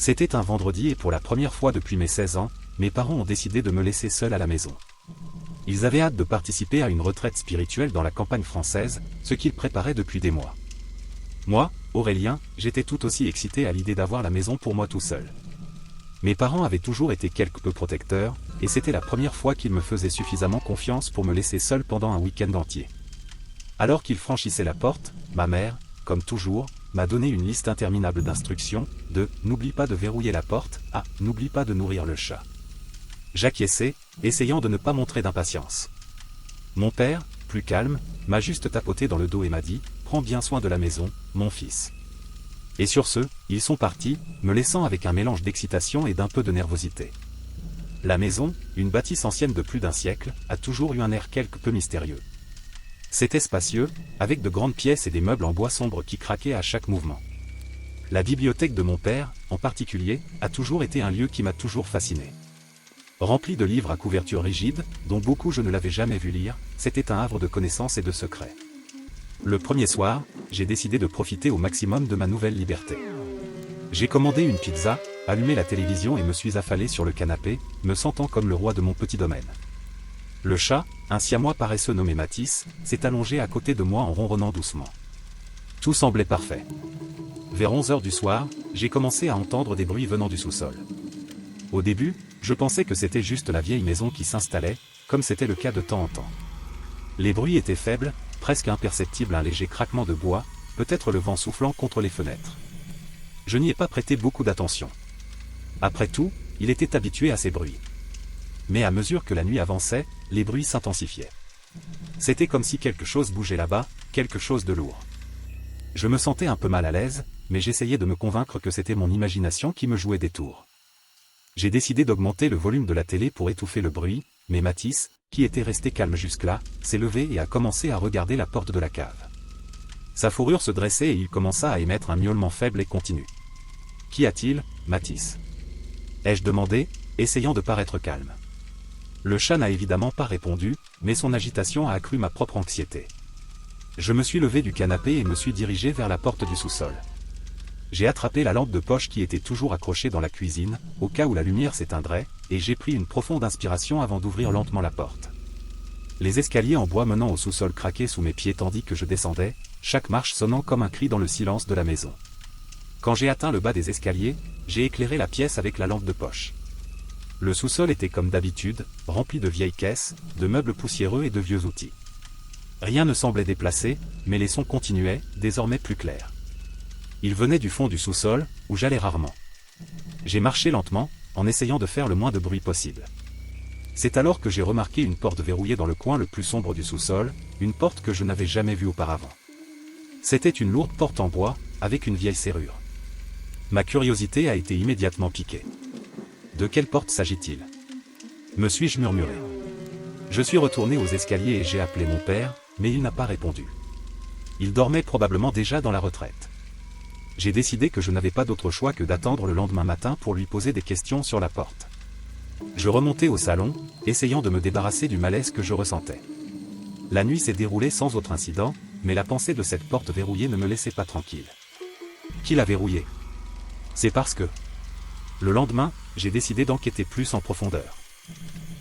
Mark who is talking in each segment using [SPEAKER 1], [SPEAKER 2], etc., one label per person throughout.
[SPEAKER 1] C'était un vendredi et pour la première fois depuis mes 16 ans, mes parents ont décidé de me laisser seul à la maison. Ils avaient hâte de participer à une retraite spirituelle dans la campagne française, ce qu'ils préparaient depuis des mois. Moi, Aurélien, j'étais tout aussi excité à l'idée d'avoir la maison pour moi tout seul. Mes parents avaient toujours été quelque peu protecteurs, et c'était la première fois qu'ils me faisaient suffisamment confiance pour me laisser seul pendant un week-end entier. Alors qu'ils franchissaient la porte, ma mère, comme toujours, m'a donné une liste interminable d'instructions, de « n'oublie pas de verrouiller la porte » à « n'oublie pas de nourrir le chat ». J'acquiesçais, essayant de ne pas montrer d'impatience. Mon père, plus calme, m'a juste tapoté dans le dos et m'a dit « Prends bien soin de la maison, mon fils ». Et sur ce, ils sont partis, me laissant avec un mélange d'excitation et d'un peu de nervosité. La maison, une bâtisse ancienne de plus d'un siècle, a toujours eu un air quelque peu mystérieux. C'était spacieux, avec de grandes pièces et des meubles en bois sombre qui craquaient à chaque mouvement. La bibliothèque de mon père, en particulier, a toujours été un lieu qui m'a toujours fasciné. Rempli de livres à couverture rigide, dont beaucoup je ne l'avais jamais vu lire, c'était un havre de connaissances et de secrets. Le premier soir, j'ai décidé de profiter au maximum de ma nouvelle liberté. J'ai commandé une pizza, allumé la télévision et me suis affalé sur le canapé, me sentant comme le roi de mon petit domaine. Le chat, un siamois paresseux nommé Matisse, s'est allongé à côté de moi en ronronnant doucement. Tout semblait parfait. Vers 11h du soir, j'ai commencé à entendre des bruits venant du sous-sol. Au début, je pensais que c'était juste la vieille maison qui s'installait, comme c'était le cas de temps en temps. Les bruits étaient faibles, presque imperceptibles, un léger craquement de bois, peut-être le vent soufflant contre les fenêtres. Je n'y ai pas prêté beaucoup d'attention. Après tout, il était habitué à ces bruits. Mais à mesure que la nuit avançait, les bruits s'intensifiaient. C'était comme si quelque chose bougeait là-bas, quelque chose de lourd. Je me sentais un peu mal à l'aise, mais j'essayais de me convaincre que c'était mon imagination qui me jouait des tours. J'ai décidé d'augmenter le volume de la télé pour étouffer le bruit, mais Matisse, qui était resté calme jusque-là, s'est levé et a commencé à regarder la porte de la cave. Sa fourrure se dressait et il commença à émettre un miaulement faible et continu. « Qu'y a-t-il, Matisse » ai-je demandé, essayant de paraître calme. Le chat n'a évidemment pas répondu, mais son agitation a accru ma propre anxiété. Je me suis levé du canapé et me suis dirigé vers la porte du sous-sol. J'ai attrapé la lampe de poche qui était toujours accrochée dans la cuisine, au cas où la lumière s'éteindrait, et j'ai pris une profonde inspiration avant d'ouvrir lentement la porte. Les escaliers en bois menant au sous-sol craquaient sous mes pieds tandis que je descendais, chaque marche sonnant comme un cri dans le silence de la maison. Quand j'ai atteint le bas des escaliers, j'ai éclairé la pièce avec la lampe de poche. Le sous-sol était comme d'habitude, rempli de vieilles caisses, de meubles poussiéreux et de vieux outils. Rien ne semblait déplacé, mais les sons continuaient, désormais plus clairs. Ils venaient du fond du sous-sol, où j'allais rarement. J'ai marché lentement, en essayant de faire le moins de bruit possible. C'est alors que j'ai remarqué une porte verrouillée dans le coin le plus sombre du sous-sol, une porte que je n'avais jamais vue auparavant. C'était une lourde porte en bois, avec une vieille serrure. Ma curiosité a été immédiatement piquée. De quelle porte s'agit-il ? Me suis-je murmuré. Je suis retourné aux escaliers et j'ai appelé mon père, mais il n'a pas répondu. Il dormait probablement déjà dans la retraite. J'ai décidé que je n'avais pas d'autre choix que d'attendre le lendemain matin pour lui poser des questions sur la porte. Je remontai au salon, essayant de me débarrasser du malaise que je ressentais. La nuit s'est déroulée sans autre incident, mais la pensée de cette porte verrouillée ne me laissait pas tranquille. Qui l'a verrouillée ? C'est parce que... Le lendemain, j'ai décidé d'enquêter plus en profondeur.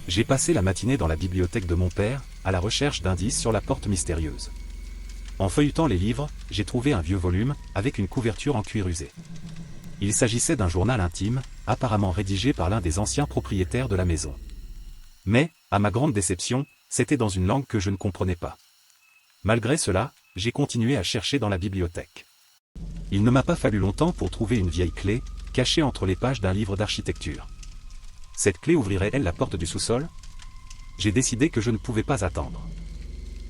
[SPEAKER 1] J'ai passé la matinée dans la bibliothèque de mon père, à la recherche d'indices sur la porte mystérieuse. En feuilletant les livres, j'ai trouvé un vieux volume, avec une couverture en cuir usé. Il s'agissait d'un journal intime, apparemment rédigé par l'un des anciens propriétaires de la maison. Mais, à ma grande déception, c'était dans une langue que je ne comprenais pas. Malgré cela, j'ai continué à chercher dans la bibliothèque. Il ne m'a pas fallu longtemps pour trouver une vieille clé, cachée entre les pages d'un livre d'architecture. Cette clé ouvrirait-elle la porte du sous-sol ? J'ai décidé que je ne pouvais pas attendre.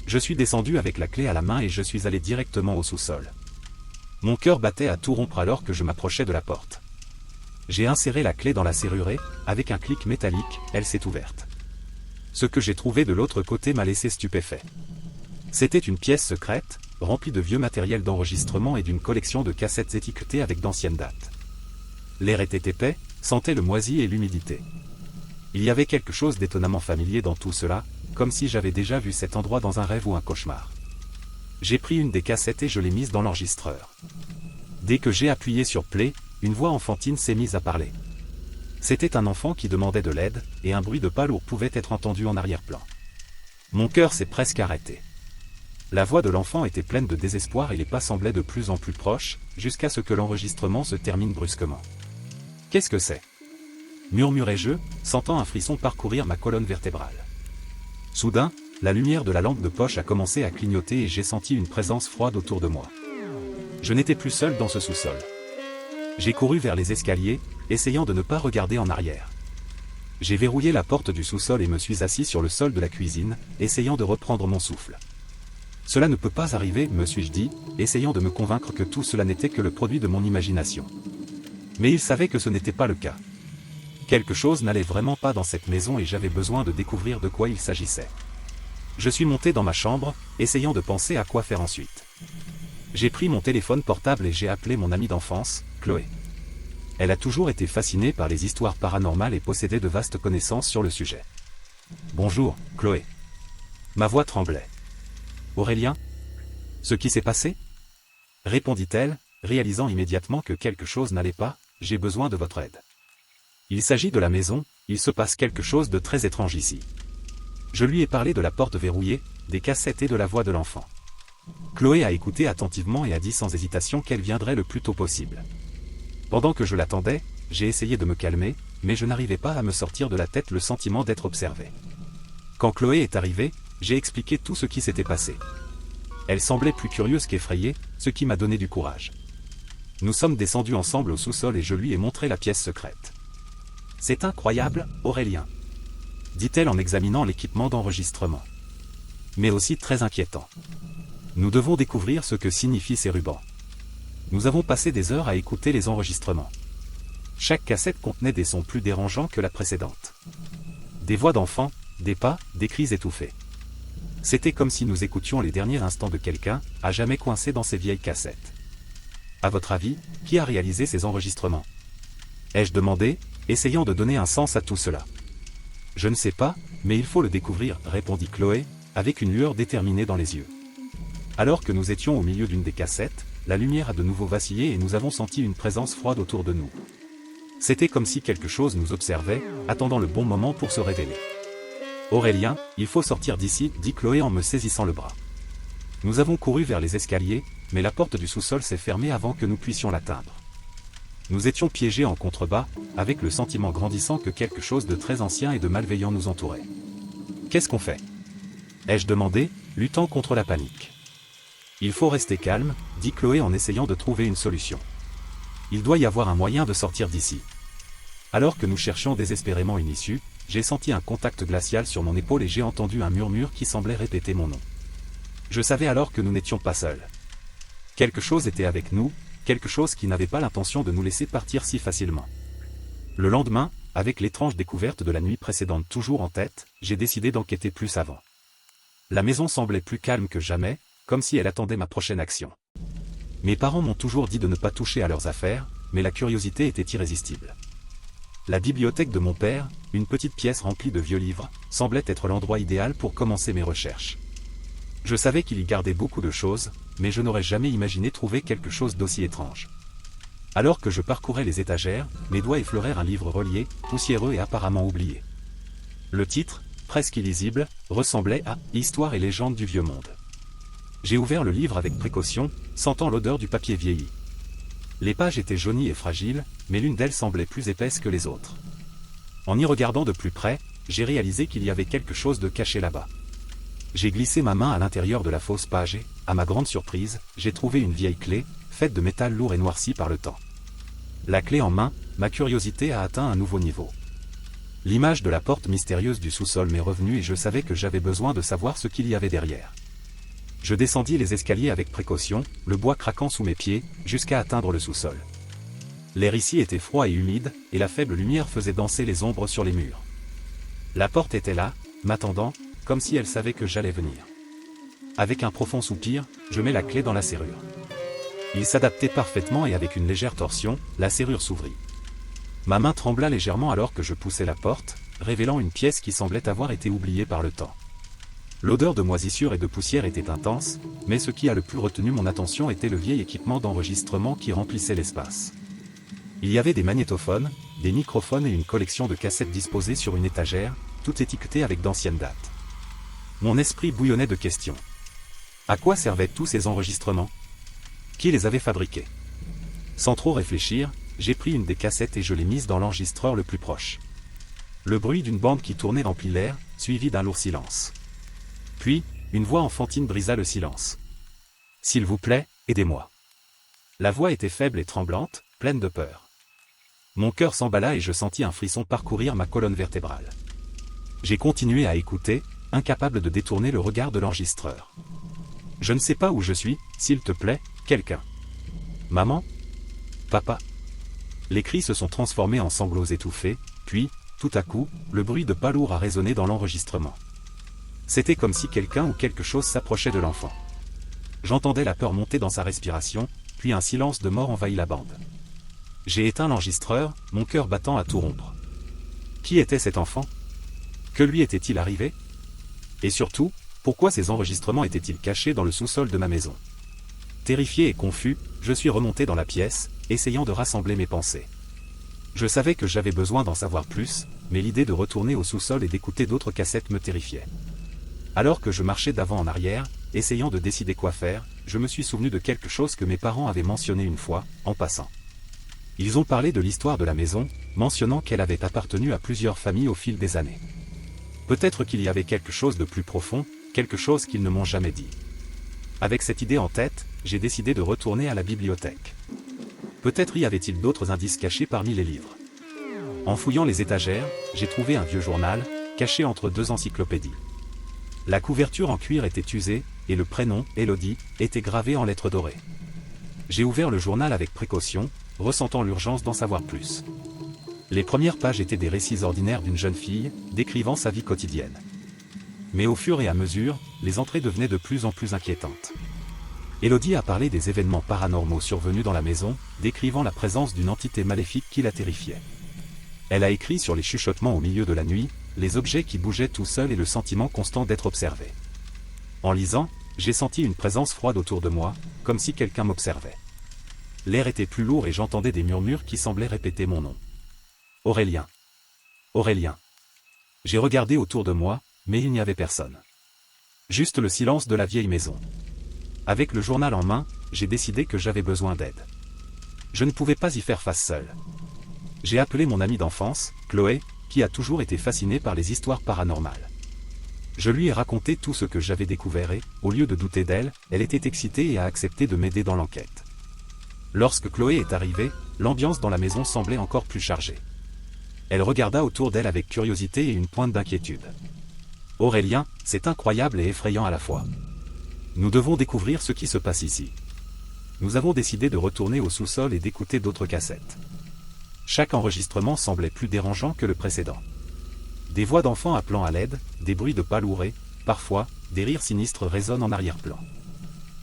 [SPEAKER 1] Je suis descendu avec la clé à la main et je suis allé directement au sous-sol. Mon cœur battait à tout rompre alors que je m'approchais de la porte. J'ai inséré la clé dans la serrure et, avec un clic métallique, elle s'est ouverte. Ce que j'ai trouvé de l'autre côté m'a laissé stupéfait. C'était une pièce secrète, remplie de vieux matériel d'enregistrement et d'une collection de cassettes étiquetées avec d'anciennes dates. L'air était épais, sentait le moisi et l'humidité. Il y avait quelque chose d'étonnamment familier dans tout cela, comme si j'avais déjà vu cet endroit dans un rêve ou un cauchemar. J'ai pris une des cassettes et je l'ai mise dans l'enregistreur. Dès que j'ai appuyé sur play, une voix enfantine s'est mise à parler. C'était un enfant qui demandait de l'aide, et un bruit de pas lourd pouvait être entendu en arrière-plan. Mon cœur s'est presque arrêté. La voix de l'enfant était pleine de désespoir et les pas semblaient de plus en plus proches, jusqu'à ce que l'enregistrement se termine brusquement. « Qu'est-ce que c'est ?» murmurai-je, sentant un frisson parcourir ma colonne vertébrale. Soudain, la lumière de la lampe de poche a commencé à clignoter et j'ai senti une présence froide autour de moi. Je n'étais plus seul dans ce sous-sol. J'ai couru vers les escaliers, essayant de ne pas regarder en arrière. J'ai verrouillé la porte du sous-sol et me suis assis sur le sol de la cuisine, essayant de reprendre mon souffle. Cela ne peut pas arriver, me suis-je dit, essayant de me convaincre que tout cela n'était que le produit de mon imagination. Mais il savait que ce n'était pas le cas. Quelque chose n'allait vraiment pas dans cette maison et j'avais besoin de découvrir de quoi il s'agissait. Je suis monté dans ma chambre, essayant de penser à quoi faire ensuite. J'ai pris mon téléphone portable et j'ai appelé mon amie d'enfance, Chloé. Elle a toujours été fascinée par les histoires paranormales et possédait de vastes connaissances sur le sujet. « Bonjour, Chloé. » Ma voix tremblait. « Aurélien ? Ce qui s'est passé ? » répondit-elle, réalisant immédiatement que quelque chose n'allait pas. « J'ai besoin de votre aide. Il s'agit de la maison, il se passe quelque chose de très étrange ici. » Je lui ai parlé de la porte verrouillée, des cassettes et de la voix de l'enfant. Chloé a écouté attentivement et a dit sans hésitation qu'elle viendrait le plus tôt possible. Pendant que je l'attendais, j'ai essayé de me calmer, mais je n'arrivais pas à me sortir de la tête le sentiment d'être observé. Quand Chloé est arrivée, j'ai expliqué tout ce qui s'était passé. Elle semblait plus curieuse qu'effrayée, ce qui m'a donné du courage. Nous sommes descendus ensemble au sous-sol et je lui ai montré la pièce secrète. « C'est incroyable, Aurélien !» dit-elle en examinant l'équipement d'enregistrement. « Mais aussi très inquiétant. Nous devons découvrir ce que signifient ces rubans. » Nous avons passé des heures à écouter les enregistrements. Chaque cassette contenait des sons plus dérangeants que la précédente. Des voix d'enfants, des pas, des cris étouffés. C'était comme si nous écoutions les derniers instants de quelqu'un, à jamais coincé dans ces vieilles cassettes. À votre avis, qui a réalisé ces enregistrements ? Ai-je demandé, essayant de donner un sens à tout cela. Je ne sais pas, mais il faut le découvrir, répondit Chloé, avec une lueur déterminée dans les yeux. Alors que nous étions au milieu d'une des cassettes, la lumière a de nouveau vacillé et nous avons senti une présence froide autour de nous. C'était comme si quelque chose nous observait, attendant le bon moment pour se révéler. « Aurélien, il faut sortir d'ici, » dit Chloé en me saisissant le bras. Nous avons couru vers les escaliers, mais la porte du sous-sol s'est fermée avant que nous puissions l'atteindre. Nous étions piégés en contrebas, avec le sentiment grandissant que quelque chose de très ancien et de malveillant nous entourait. « Qu'est-ce qu'on fait ? » ai-je demandé, luttant contre la panique. « Il faut rester calme, » dit Chloé en essayant de trouver une solution. « Il doit y avoir un moyen de sortir d'ici. » Alors que nous cherchions désespérément une issue, j'ai senti un contact glacial sur mon épaule et j'ai entendu un murmure qui semblait répéter mon nom. Je savais alors que nous n'étions pas seuls. Quelque chose était avec nous, quelque chose qui n'avait pas l'intention de nous laisser partir si facilement. Le lendemain, avec l'étrange découverte de la nuit précédente toujours en tête, j'ai décidé d'enquêter plus avant. La maison semblait plus calme que jamais, comme si elle attendait ma prochaine action. Mes parents m'ont toujours dit de ne pas toucher à leurs affaires, mais la curiosité était irrésistible. La bibliothèque de mon père, une petite pièce remplie de vieux livres, semblait être l'endroit idéal pour commencer mes recherches. Je savais qu'il y gardait beaucoup de choses, mais je n'aurais jamais imaginé trouver quelque chose d'aussi étrange. Alors que je parcourais les étagères, mes doigts effleurèrent un livre relié, poussiéreux et apparemment oublié. Le titre, presque illisible, ressemblait à « Histoire et légende du vieux monde ». J'ai ouvert le livre avec précaution, sentant l'odeur du papier vieilli. Les pages étaient jaunies et fragiles, mais l'une d'elles semblait plus épaisse que les autres. En y regardant de plus près, j'ai réalisé qu'il y avait quelque chose de caché là-bas. J'ai glissé ma main à l'intérieur de la fausse page et, à ma grande surprise, j'ai trouvé une vieille clé, faite de métal lourd et noirci par le temps. La clé en main, ma curiosité a atteint un nouveau niveau. L'image de la porte mystérieuse du sous-sol m'est revenue et je savais que j'avais besoin de savoir ce qu'il y avait derrière. Je descendis les escaliers avec précaution, le bois craquant sous mes pieds, jusqu'à atteindre le sous-sol. L'air ici était froid et humide, et la faible lumière faisait danser les ombres sur les murs. La porte était là, m'attendant, comme si elle savait que j'allais venir. Avec un profond soupir, je mets la clé dans la serrure. Il s'adaptait parfaitement et avec une légère torsion, la serrure s'ouvrit. Ma main trembla légèrement alors que je poussais la porte, révélant une pièce qui semblait avoir été oubliée par le temps. L'odeur de moisissure et de poussière était intense, mais ce qui a le plus retenu mon attention était le vieil équipement d'enregistrement qui remplissait l'espace. Il y avait des magnétophones, des microphones et une collection de cassettes disposées sur une étagère, toutes étiquetées avec d'anciennes dates. Mon esprit bouillonnait de questions. À quoi servaient tous ces enregistrements? Qui les avait fabriqués? Sans trop réfléchir, j'ai pris une des cassettes et je l'ai mise dans l'enregistreur le plus proche. Le bruit d'une bande qui tournait remplit l'air, suivi d'un lourd silence. Puis, une voix enfantine brisa le silence. « S'il vous plaît, aidez-moi. » La voix était faible et tremblante, pleine de peur. Mon cœur s'emballa et je sentis un frisson parcourir ma colonne vertébrale. J'ai continué à écouter, incapable de détourner le regard de l'enregistreur. « Je ne sais pas où je suis, s'il te plaît, quelqu'un. Maman? Papa? » Les cris se sont transformés en sanglots étouffés, puis, tout à coup, le bruit de pas lourd a résonné dans l'enregistrement. C'était comme si quelqu'un ou quelque chose s'approchait de l'enfant. J'entendais la peur monter dans sa respiration, puis un silence de mort envahit la bande. J'ai éteint l'enregistreur, mon cœur battant à tout rompre. Qui était cet enfant? Que lui était-il arrivé? Et surtout, pourquoi ces enregistrements étaient-ils cachés dans le sous-sol de ma maison? Terrifié et confus, je suis remonté dans la pièce, essayant de rassembler mes pensées. Je savais que j'avais besoin d'en savoir plus, mais l'idée de retourner au sous-sol et d'écouter d'autres cassettes me terrifiait. Alors que je marchais d'avant en arrière, essayant de décider quoi faire, je me suis souvenu de quelque chose que mes parents avaient mentionné une fois, en passant. Ils ont parlé de l'histoire de la maison, mentionnant qu'elle avait appartenu à plusieurs familles au fil des années. Peut-être qu'il y avait quelque chose de plus profond, quelque chose qu'ils ne m'ont jamais dit. Avec cette idée en tête, j'ai décidé de retourner à la bibliothèque. Peut-être y avait-il d'autres indices cachés parmi les livres. En fouillant les étagères, j'ai trouvé un vieux journal, caché entre deux encyclopédies. La couverture en cuir était usée, et le prénom, Élodie, était gravé en lettres dorées. J'ai ouvert le journal avec précaution, ressentant l'urgence d'en savoir plus. Les premières pages étaient des récits ordinaires d'une jeune fille, décrivant sa vie quotidienne. Mais au fur et à mesure, les entrées devenaient de plus en plus inquiétantes. Élodie a parlé des événements paranormaux survenus dans la maison, décrivant la présence d'une entité maléfique qui la terrifiait. Elle a écrit sur les chuchotements au milieu de la nuit, les objets qui bougeaient tout seuls et le sentiment constant d'être observé. En lisant, j'ai senti une présence froide autour de moi, comme si quelqu'un m'observait. L'air était plus lourd et j'entendais des murmures qui semblaient répéter mon nom. Aurélien. Aurélien. J'ai regardé autour de moi, mais il n'y avait personne. Juste le silence de la vieille maison. Avec le journal en main, j'ai décidé que j'avais besoin d'aide. Je ne pouvais pas y faire face seul. J'ai appelé mon amie d'enfance, Chloé, qui a toujours été fascinée par les histoires paranormales. Je lui ai raconté tout ce que j'avais découvert et, au lieu de douter d'elle, elle était excitée et a accepté de m'aider dans l'enquête. Lorsque Chloé est arrivée, l'ambiance dans la maison semblait encore plus chargée. Elle regarda autour d'elle avec curiosité et une pointe d'inquiétude. « Aurélien, c'est incroyable et effrayant à la fois. Nous devons découvrir ce qui se passe ici. » Nous avons décidé de retourner au sous-sol et d'écouter d'autres cassettes. Chaque enregistrement semblait plus dérangeant que le précédent. Des voix d'enfants appelant à l'aide, des bruits de pas lourds, parfois, des rires sinistres résonnent en arrière-plan.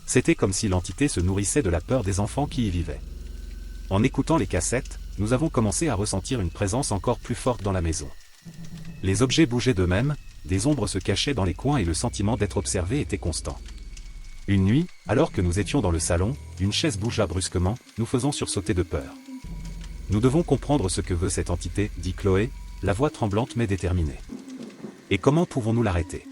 [SPEAKER 1] C'était comme si l'entité se nourrissait de la peur des enfants qui y vivaient. En écoutant les cassettes, nous avons commencé à ressentir une présence encore plus forte dans la maison. Les objets bougeaient d'eux-mêmes, des ombres se cachaient dans les coins et le sentiment d'être observé était constant. Une nuit, alors que nous étions dans le salon, une chaise bougea brusquement, nous faisant sursauter de peur. « Nous devons comprendre ce que veut cette entité, » dit Chloé, la voix tremblante mais déterminée. « Et comment pouvons-nous l'arrêter ?»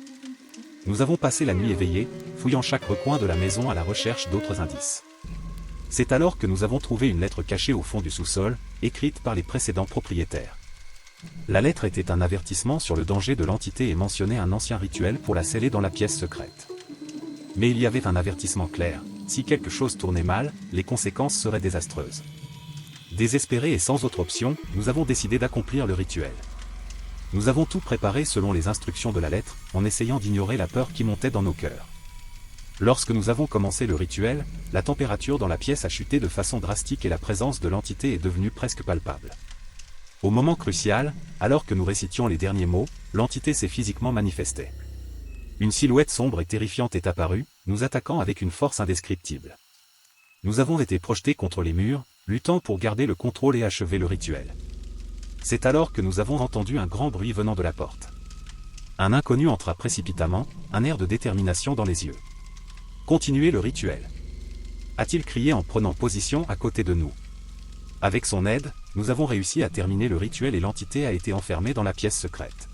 [SPEAKER 1] Nous avons passé la nuit éveillés, fouillant chaque recoin de la maison à la recherche d'autres indices. C'est alors que nous avons trouvé une lettre cachée au fond du sous-sol, écrite par les précédents propriétaires. La lettre était un avertissement sur le danger de l'entité et mentionnait un ancien rituel pour la sceller dans la pièce secrète. Mais il y avait un avertissement clair, si quelque chose tournait mal, les conséquences seraient désastreuses. Désespérés et sans autre option, nous avons décidé d'accomplir le rituel. Nous avons tout préparé selon les instructions de la lettre, en essayant d'ignorer la peur qui montait dans nos cœurs. Lorsque nous avons commencé le rituel, la température dans la pièce a chuté de façon drastique et la présence de l'entité est devenue presque palpable. Au moment crucial, alors que nous récitions les derniers mots, l'entité s'est physiquement manifestée. Une silhouette sombre et terrifiante est apparue, nous attaquant avec une force indescriptible. Nous avons été projetés contre les murs, luttant pour garder le contrôle et achever le rituel. C'est alors que nous avons entendu un grand bruit venant de la porte. Un inconnu entra précipitamment, un air de détermination dans les yeux. « Continuez le rituel » a-t-il crié en prenant position à côté de nous. Avec son aide, nous avons réussi à terminer le rituel et l'entité a été enfermée dans la pièce secrète.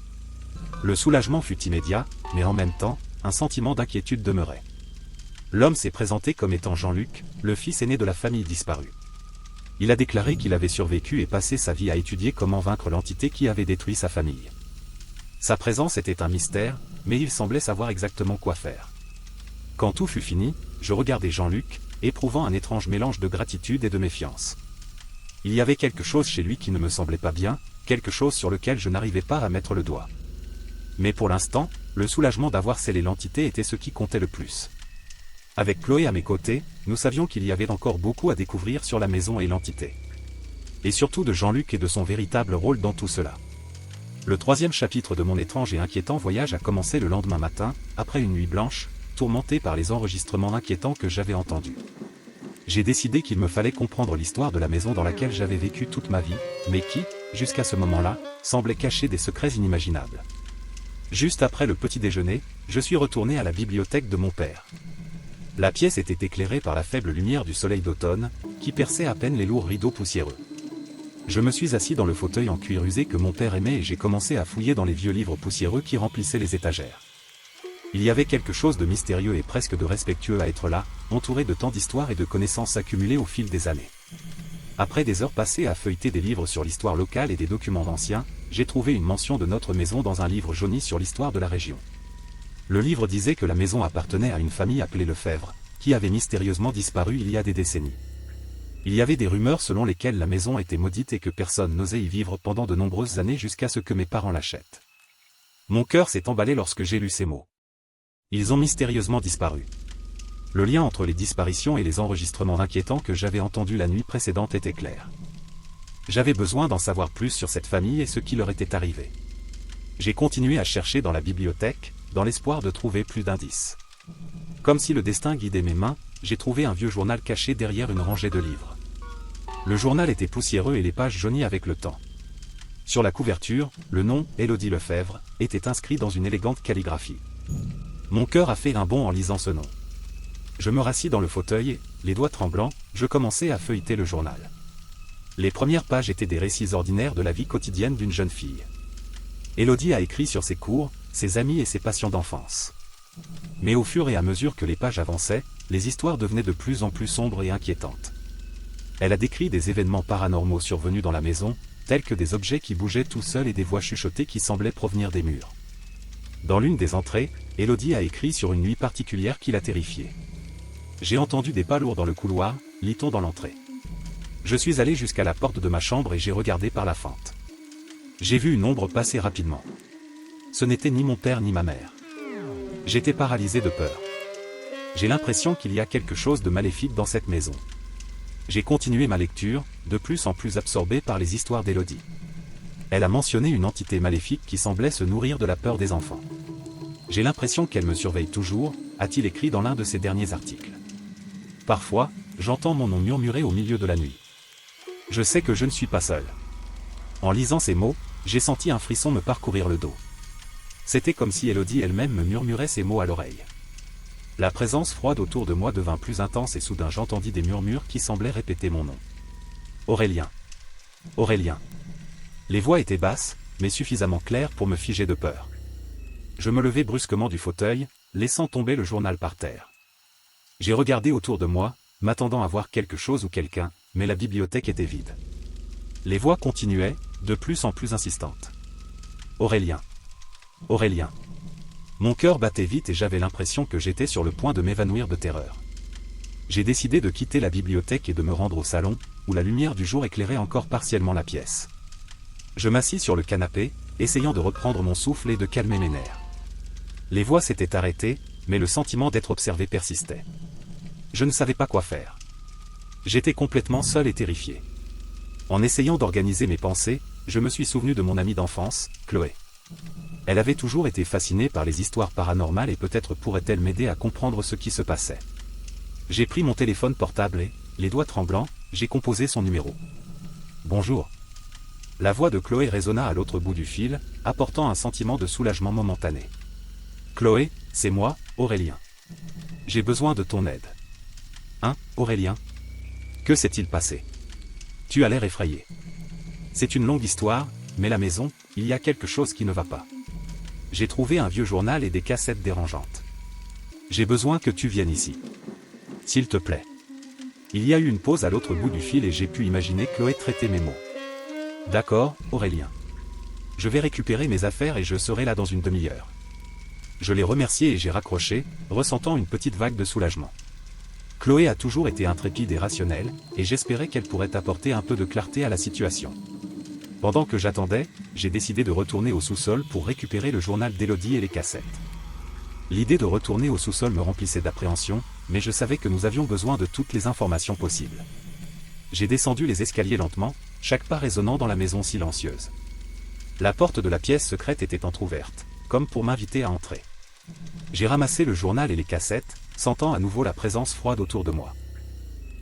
[SPEAKER 1] Le soulagement fut immédiat, mais en même temps, un sentiment d'inquiétude demeurait. L'homme s'est présenté comme étant Jean-Luc, le fils aîné de la famille disparue. Il a déclaré qu'il avait survécu et passé sa vie à étudier comment vaincre l'entité qui avait détruit sa famille. Sa présence était un mystère, mais il semblait savoir exactement quoi faire. Quand tout fut fini, je regardai Jean-Luc, éprouvant un étrange mélange de gratitude et de méfiance. Il y avait quelque chose chez lui qui ne me semblait pas bien, quelque chose sur lequel je n'arrivais pas à mettre le doigt. Mais pour l'instant, le soulagement d'avoir scellé l'entité était ce qui comptait le plus. Avec Chloé à mes côtés, nous savions qu'il y avait encore beaucoup à découvrir sur la maison et l'entité. Et surtout de Jean-Luc et de son véritable rôle dans tout cela. Le 3e chapitre de mon étrange et inquiétant voyage a commencé le lendemain matin, après une nuit blanche, tourmentée par les enregistrements inquiétants que j'avais entendus. J'ai décidé qu'il me fallait comprendre l'histoire de la maison dans laquelle j'avais vécu toute ma vie, mais qui, jusqu'à ce moment-là, semblait cacher des secrets inimaginables. Juste après le petit déjeuner, je suis retourné à la bibliothèque de mon père. La pièce était éclairée par la faible lumière du soleil d'automne, qui perçait à peine les lourds rideaux poussiéreux. Je me suis assis dans le fauteuil en cuir usé que mon père aimait et j'ai commencé à fouiller dans les vieux livres poussiéreux qui remplissaient les étagères. Il y avait quelque chose de mystérieux et presque de respectueux à être là, entouré de tant d'histoires et de connaissances accumulées au fil des années. Après des heures passées à feuilleter des livres sur l'histoire locale et des documents anciens, j'ai trouvé une mention de notre maison dans un livre jauni sur l'histoire de la région. Le livre disait que la maison appartenait à une famille appelée Lefebvre, qui avait mystérieusement disparu il y a des décennies. Il y avait des rumeurs selon lesquelles la maison était maudite et que personne n'osait y vivre pendant de nombreuses années jusqu'à ce que mes parents l'achètent. Mon cœur s'est emballé lorsque j'ai lu ces mots. Ils ont mystérieusement disparu. Le lien entre les disparitions et les enregistrements inquiétants que j'avais entendus la nuit précédente était clair. J'avais besoin d'en savoir plus sur cette famille et ce qui leur était arrivé. J'ai continué à chercher dans la bibliothèque, dans l'espoir de trouver plus d'indices. Comme si le destin guidait mes mains, j'ai trouvé un vieux journal caché derrière une rangée de livres. Le journal était poussiéreux et les pages jaunies avec le temps. Sur la couverture, le nom, Élodie Lefebvre, était inscrit dans une élégante calligraphie. Mon cœur a fait un bond en lisant ce nom. Je me rassis dans le fauteuil et, les doigts tremblants, je commençai à feuilleter le journal. Les premières pages étaient des récits ordinaires de la vie quotidienne d'une jeune fille. Élodie a écrit sur ses cours, ses amis et ses passions d'enfance. Mais au fur et à mesure que les pages avançaient, les histoires devenaient de plus en plus sombres et inquiétantes. Elle a décrit des événements paranormaux survenus dans la maison, tels que des objets qui bougeaient tout seuls et des voix chuchotées qui semblaient provenir des murs. Dans l'une des entrées, Élodie a écrit sur une nuit particulière qui l'a terrifiée. J'ai entendu des pas lourds dans le couloir, lit-on dans l'entrée. Je suis allé jusqu'à la porte de ma chambre et j'ai regardé par la fente. J'ai vu une ombre passer rapidement. Ce n'était ni mon père ni ma mère. J'étais paralysé de peur. J'ai l'impression qu'il y a quelque chose de maléfique dans cette maison. J'ai continué ma lecture, de plus en plus absorbé par les histoires d'Élodie. Elle a mentionné une entité maléfique qui semblait se nourrir de la peur des enfants. J'ai l'impression qu'elle me surveille toujours, a-t-il écrit dans l'un de ses derniers articles. Parfois, j'entends mon nom murmurer au milieu de la nuit. Je sais que je ne suis pas seul. En lisant ces mots, j'ai senti un frisson me parcourir le dos. C'était comme si Élodie elle-même me murmurait ces mots à l'oreille. La présence froide autour de moi devint plus intense et soudain j'entendis des murmures qui semblaient répéter mon nom. Aurélien. Aurélien. Les voix étaient basses, mais suffisamment claires pour me figer de peur. Je me levai brusquement du fauteuil, laissant tomber le journal par terre. J'ai regardé autour de moi, m'attendant à voir quelque chose ou quelqu'un, mais la bibliothèque était vide. Les voix continuaient, de plus en plus insistantes. Aurélien. Aurélien. Mon cœur battait vite et j'avais l'impression que j'étais sur le point de m'évanouir de terreur. J'ai décidé de quitter la bibliothèque et de me rendre au salon, où la lumière du jour éclairait encore partiellement la pièce. Je m'assis sur le canapé, essayant de reprendre mon souffle et de calmer mes nerfs. Les voix s'étaient arrêtées, mais le sentiment d'être observé persistait. Je ne savais pas quoi faire. J'étais complètement seul et terrifié. En essayant d'organiser mes pensées, je me suis souvenu de mon amie d'enfance, Chloé. Elle avait toujours été fascinée par les histoires paranormales et peut-être pourrait-elle m'aider à comprendre ce qui se passait. J'ai pris mon téléphone portable et, les doigts tremblants, j'ai composé son numéro. Bonjour. La voix de Chloé résonna à l'autre bout du fil, apportant un sentiment de soulagement momentané. Chloé, c'est moi, Aurélien. J'ai besoin de ton aide. Hein, Aurélien? Que s'est-il passé? Tu as l'air effrayé. C'est une longue histoire, mais la maison, il y a quelque chose qui ne va pas. J'ai trouvé un vieux journal et des cassettes dérangeantes. J'ai besoin que tu viennes ici. S'il te plaît. Il y a eu une pause à l'autre bout du fil et j'ai pu imaginer Chloé traiter mes mots. D'accord, Aurélien. Je vais récupérer mes affaires et je serai là dans une demi-heure. Je l'ai remercié et j'ai raccroché, ressentant une petite vague de soulagement. Chloé a toujours été intrépide et rationnelle, et j'espérais qu'elle pourrait apporter un peu de clarté à la situation. Pendant que j'attendais, j'ai décidé de retourner au sous-sol pour récupérer le journal d'Élodie et les cassettes. L'idée de retourner au sous-sol me remplissait d'appréhension, mais je savais que nous avions besoin de toutes les informations possibles. J'ai descendu les escaliers lentement, chaque pas résonnant dans la maison silencieuse. La porte de la pièce secrète était entr'ouverte, comme pour m'inviter à entrer. J'ai ramassé le journal et les cassettes, sentant à nouveau la présence froide autour de moi.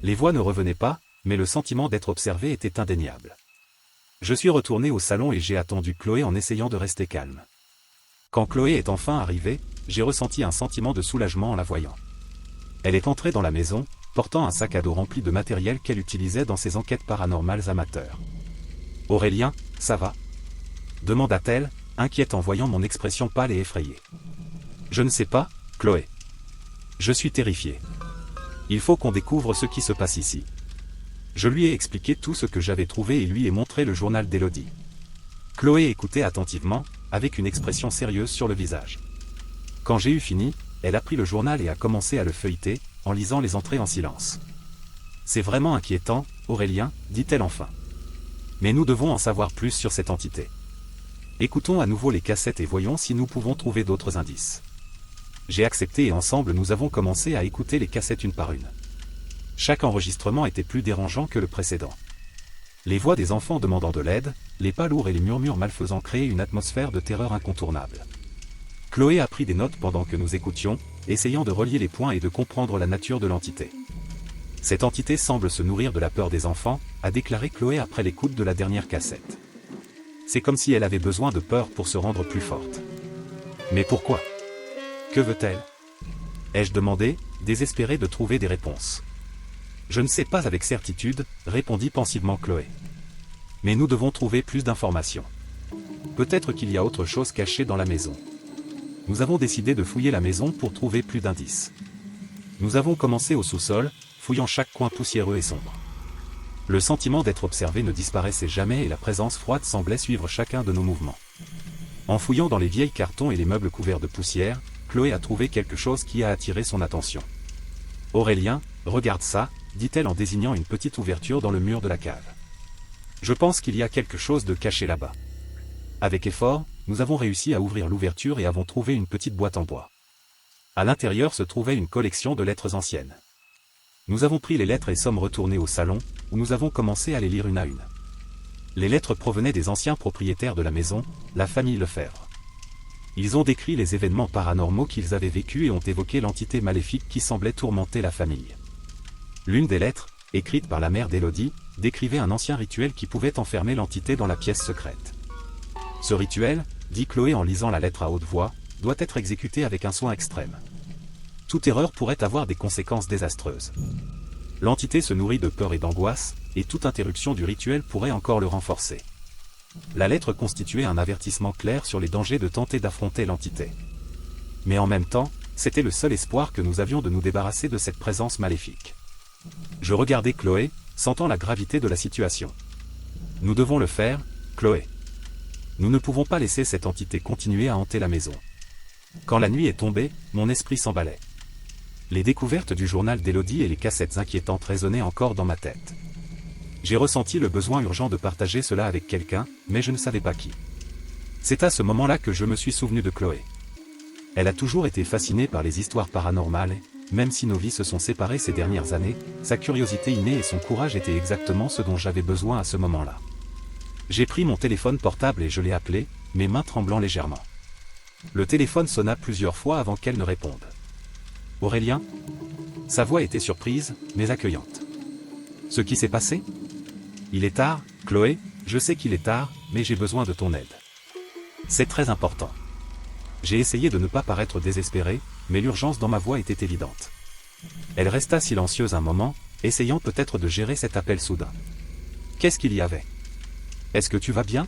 [SPEAKER 1] Les voix ne revenaient pas, mais le sentiment d'être observé était indéniable. Je suis retourné au salon et j'ai attendu Chloé en essayant de rester calme. Quand Chloé est enfin arrivée, j'ai ressenti un sentiment de soulagement en la voyant. Elle est entrée dans la maison, portant un sac à dos rempli de matériel qu'elle utilisait dans ses enquêtes paranormales amateurs. « Aurélien, ça va ?» demanda-t-elle, inquiète en voyant mon expression pâle et effrayée. « Je ne sais pas, Chloé. Je suis terrifié. Il faut qu'on découvre ce qui se passe ici. » Je lui ai expliqué tout ce que j'avais trouvé et lui ai montré le journal d'Élodie. Chloé écoutait attentivement, avec une expression sérieuse sur le visage. Quand j'ai eu fini, elle a pris le journal et a commencé à le feuilleter, en lisant les entrées en silence. « C'est vraiment inquiétant, Aurélien, dit-elle enfin. Mais nous devons en savoir plus sur cette entité. Écoutons à nouveau les cassettes et voyons si nous pouvons trouver d'autres indices. » J'ai accepté et ensemble nous avons commencé à écouter les cassettes une par une. Chaque enregistrement était plus dérangeant que le précédent. Les voix des enfants demandant de l'aide, les pas lourds et les murmures malfaisants créaient une atmosphère de terreur incontournable. Chloé a pris des notes pendant que nous écoutions, essayant de relier les points et de comprendre la nature de l'entité. « Cette entité semble se nourrir de la peur des enfants », a déclaré Chloé après l'écoute de la dernière cassette. C'est comme si elle avait besoin de peur pour se rendre plus forte. Mais pourquoi? Que veut-elle? Ai-je demandé, désespéré de trouver des réponses. Je ne sais pas avec certitude, répondit pensivement Chloé. Mais nous devons trouver plus d'informations. Peut-être qu'il y a autre chose cachée dans la maison. Nous avons décidé de fouiller la maison pour trouver plus d'indices. Nous avons commencé au sous-sol, fouillant chaque coin poussiéreux et sombre. Le sentiment d'être observé ne disparaissait jamais et la présence froide semblait suivre chacun de nos mouvements. En fouillant dans les vieilles cartons et les meubles couverts de poussière, Chloé a trouvé quelque chose qui a attiré son attention. « Aurélien, regarde ça », dit-elle en désignant une petite ouverture dans le mur de la cave. « Je pense qu'il y a quelque chose de caché là-bas. » Avec effort, nous avons réussi à ouvrir l'ouverture et avons trouvé une petite boîte en bois. À l'intérieur se trouvait une collection de lettres anciennes. Nous avons pris les lettres et sommes retournés au salon, où nous avons commencé à les lire une à une. Les lettres provenaient des anciens propriétaires de la maison, la famille Lefebvre. Ils ont décrit les événements paranormaux qu'ils avaient vécus et ont évoqué l'entité maléfique qui semblait tourmenter la famille. L'une des lettres, écrite par la mère d'Élodie, décrivait un ancien rituel qui pouvait enfermer l'entité dans la pièce secrète. Ce rituel, dit Chloé en lisant la lettre à haute voix, doit être exécuté avec un soin extrême. Toute erreur pourrait avoir des conséquences désastreuses. L'entité se nourrit de peur et d'angoisse, et toute interruption du rituel pourrait encore le renforcer. La lettre constituait un avertissement clair sur les dangers de tenter d'affronter l'entité. Mais en même temps, c'était le seul espoir que nous avions de nous débarrasser de cette présence maléfique. Je regardais Chloé, sentant la gravité de la situation. Nous devons le faire, Chloé. Nous ne pouvons pas laisser cette entité continuer à hanter la maison. Quand la nuit est tombée, mon esprit s'emballait. Les découvertes du journal d'Élodie et les cassettes inquiétantes résonnaient encore dans ma tête. J'ai ressenti le besoin urgent de partager cela avec quelqu'un, mais je ne savais pas qui. C'est à ce moment-là que je me suis souvenu de Chloé. Elle a toujours été fascinée par les histoires paranormales et, même si nos vies se sont séparées ces dernières années, sa curiosité innée et son courage étaient exactement ce dont j'avais besoin à ce moment-là. J'ai pris mon téléphone portable et je l'ai appelée, mes mains tremblant légèrement. Le téléphone sonna plusieurs fois avant qu'elle ne réponde. « Aurélien ?» Sa voix était surprise, mais accueillante. « Ce qui s'est passé ? » « Il est tard, Chloé, je sais qu'il est tard, mais j'ai besoin de ton aide. C'est très important. » J'ai essayé de ne pas paraître désespéré, mais l'urgence dans ma voix était évidente. Elle resta silencieuse un moment, essayant peut-être de gérer cet appel soudain. Qu'est-ce qu'il y avait? Est-ce que tu vas bien?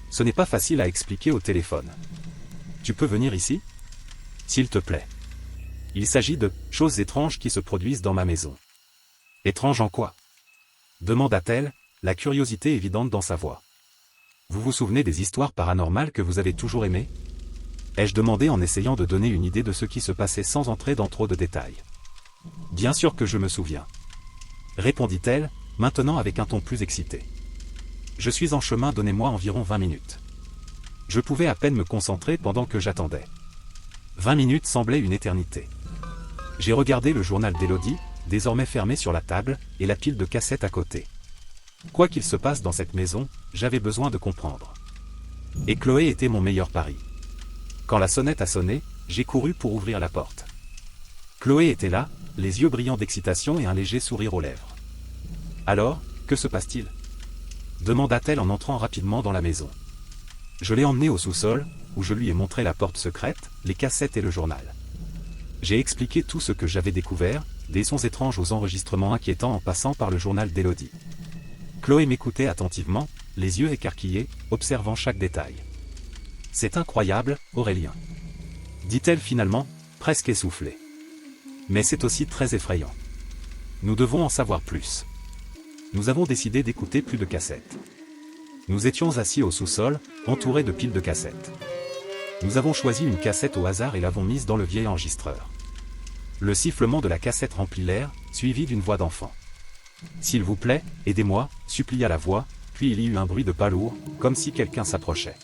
[SPEAKER 1] Ce n'est pas facile à expliquer au téléphone. Tu peux venir ici? S'il te plaît. Il s'agit de choses étranges qui se produisent dans ma maison. Étranges en quoi? Demanda-t-elle, la curiosité évidente dans sa voix. Vous vous souvenez des histoires paranormales que vous avez toujours aimées? Ai-je demandé en essayant de donner une idée de ce qui se passait sans entrer dans trop de détails. Bien sûr que je me souviens. Répondit-elle, maintenant avec un ton plus excité. Je suis en chemin, donnez-moi environ 20 minutes. Je pouvais à peine me concentrer pendant que j'attendais. 20 minutes semblaient une éternité. J'ai regardé le journal d'Élodie, désormais fermé sur la table, et la pile de cassettes à côté. Quoi qu'il se passe dans cette maison, j'avais besoin de comprendre. Et Chloé était mon meilleur pari. Quand la sonnette a sonné, j'ai couru pour ouvrir la porte. Chloé était là, les yeux brillants d'excitation et un léger sourire aux lèvres. Alors, que se passe-t-il? Demanda-t-elle en entrant rapidement dans la maison. Je l'ai emmenée au sous-sol, où je lui ai montré la porte secrète, les cassettes et le journal. J'ai expliqué tout ce que j'avais découvert, des sons étranges aux enregistrements inquiétants en passant par le journal d'Élodie. Chloé m'écoutait attentivement, les yeux écarquillés, observant chaque détail. C'est incroyable, Aurélien. Dit-elle finalement, presque essoufflée. Mais c'est aussi très effrayant. Nous devons en savoir plus. Nous avons décidé d'écouter plus de cassettes. Nous étions assis au sous-sol, entourés de piles de cassettes. Nous avons choisi une cassette au hasard et l'avons mise dans le vieil enregistreur. Le sifflement de la cassette remplit l'air, suivi d'une voix d'enfant. « S'il vous plaît, aidez-moi » supplia la voix, puis il y eut un bruit de pas lourd, comme si quelqu'un s'approchait.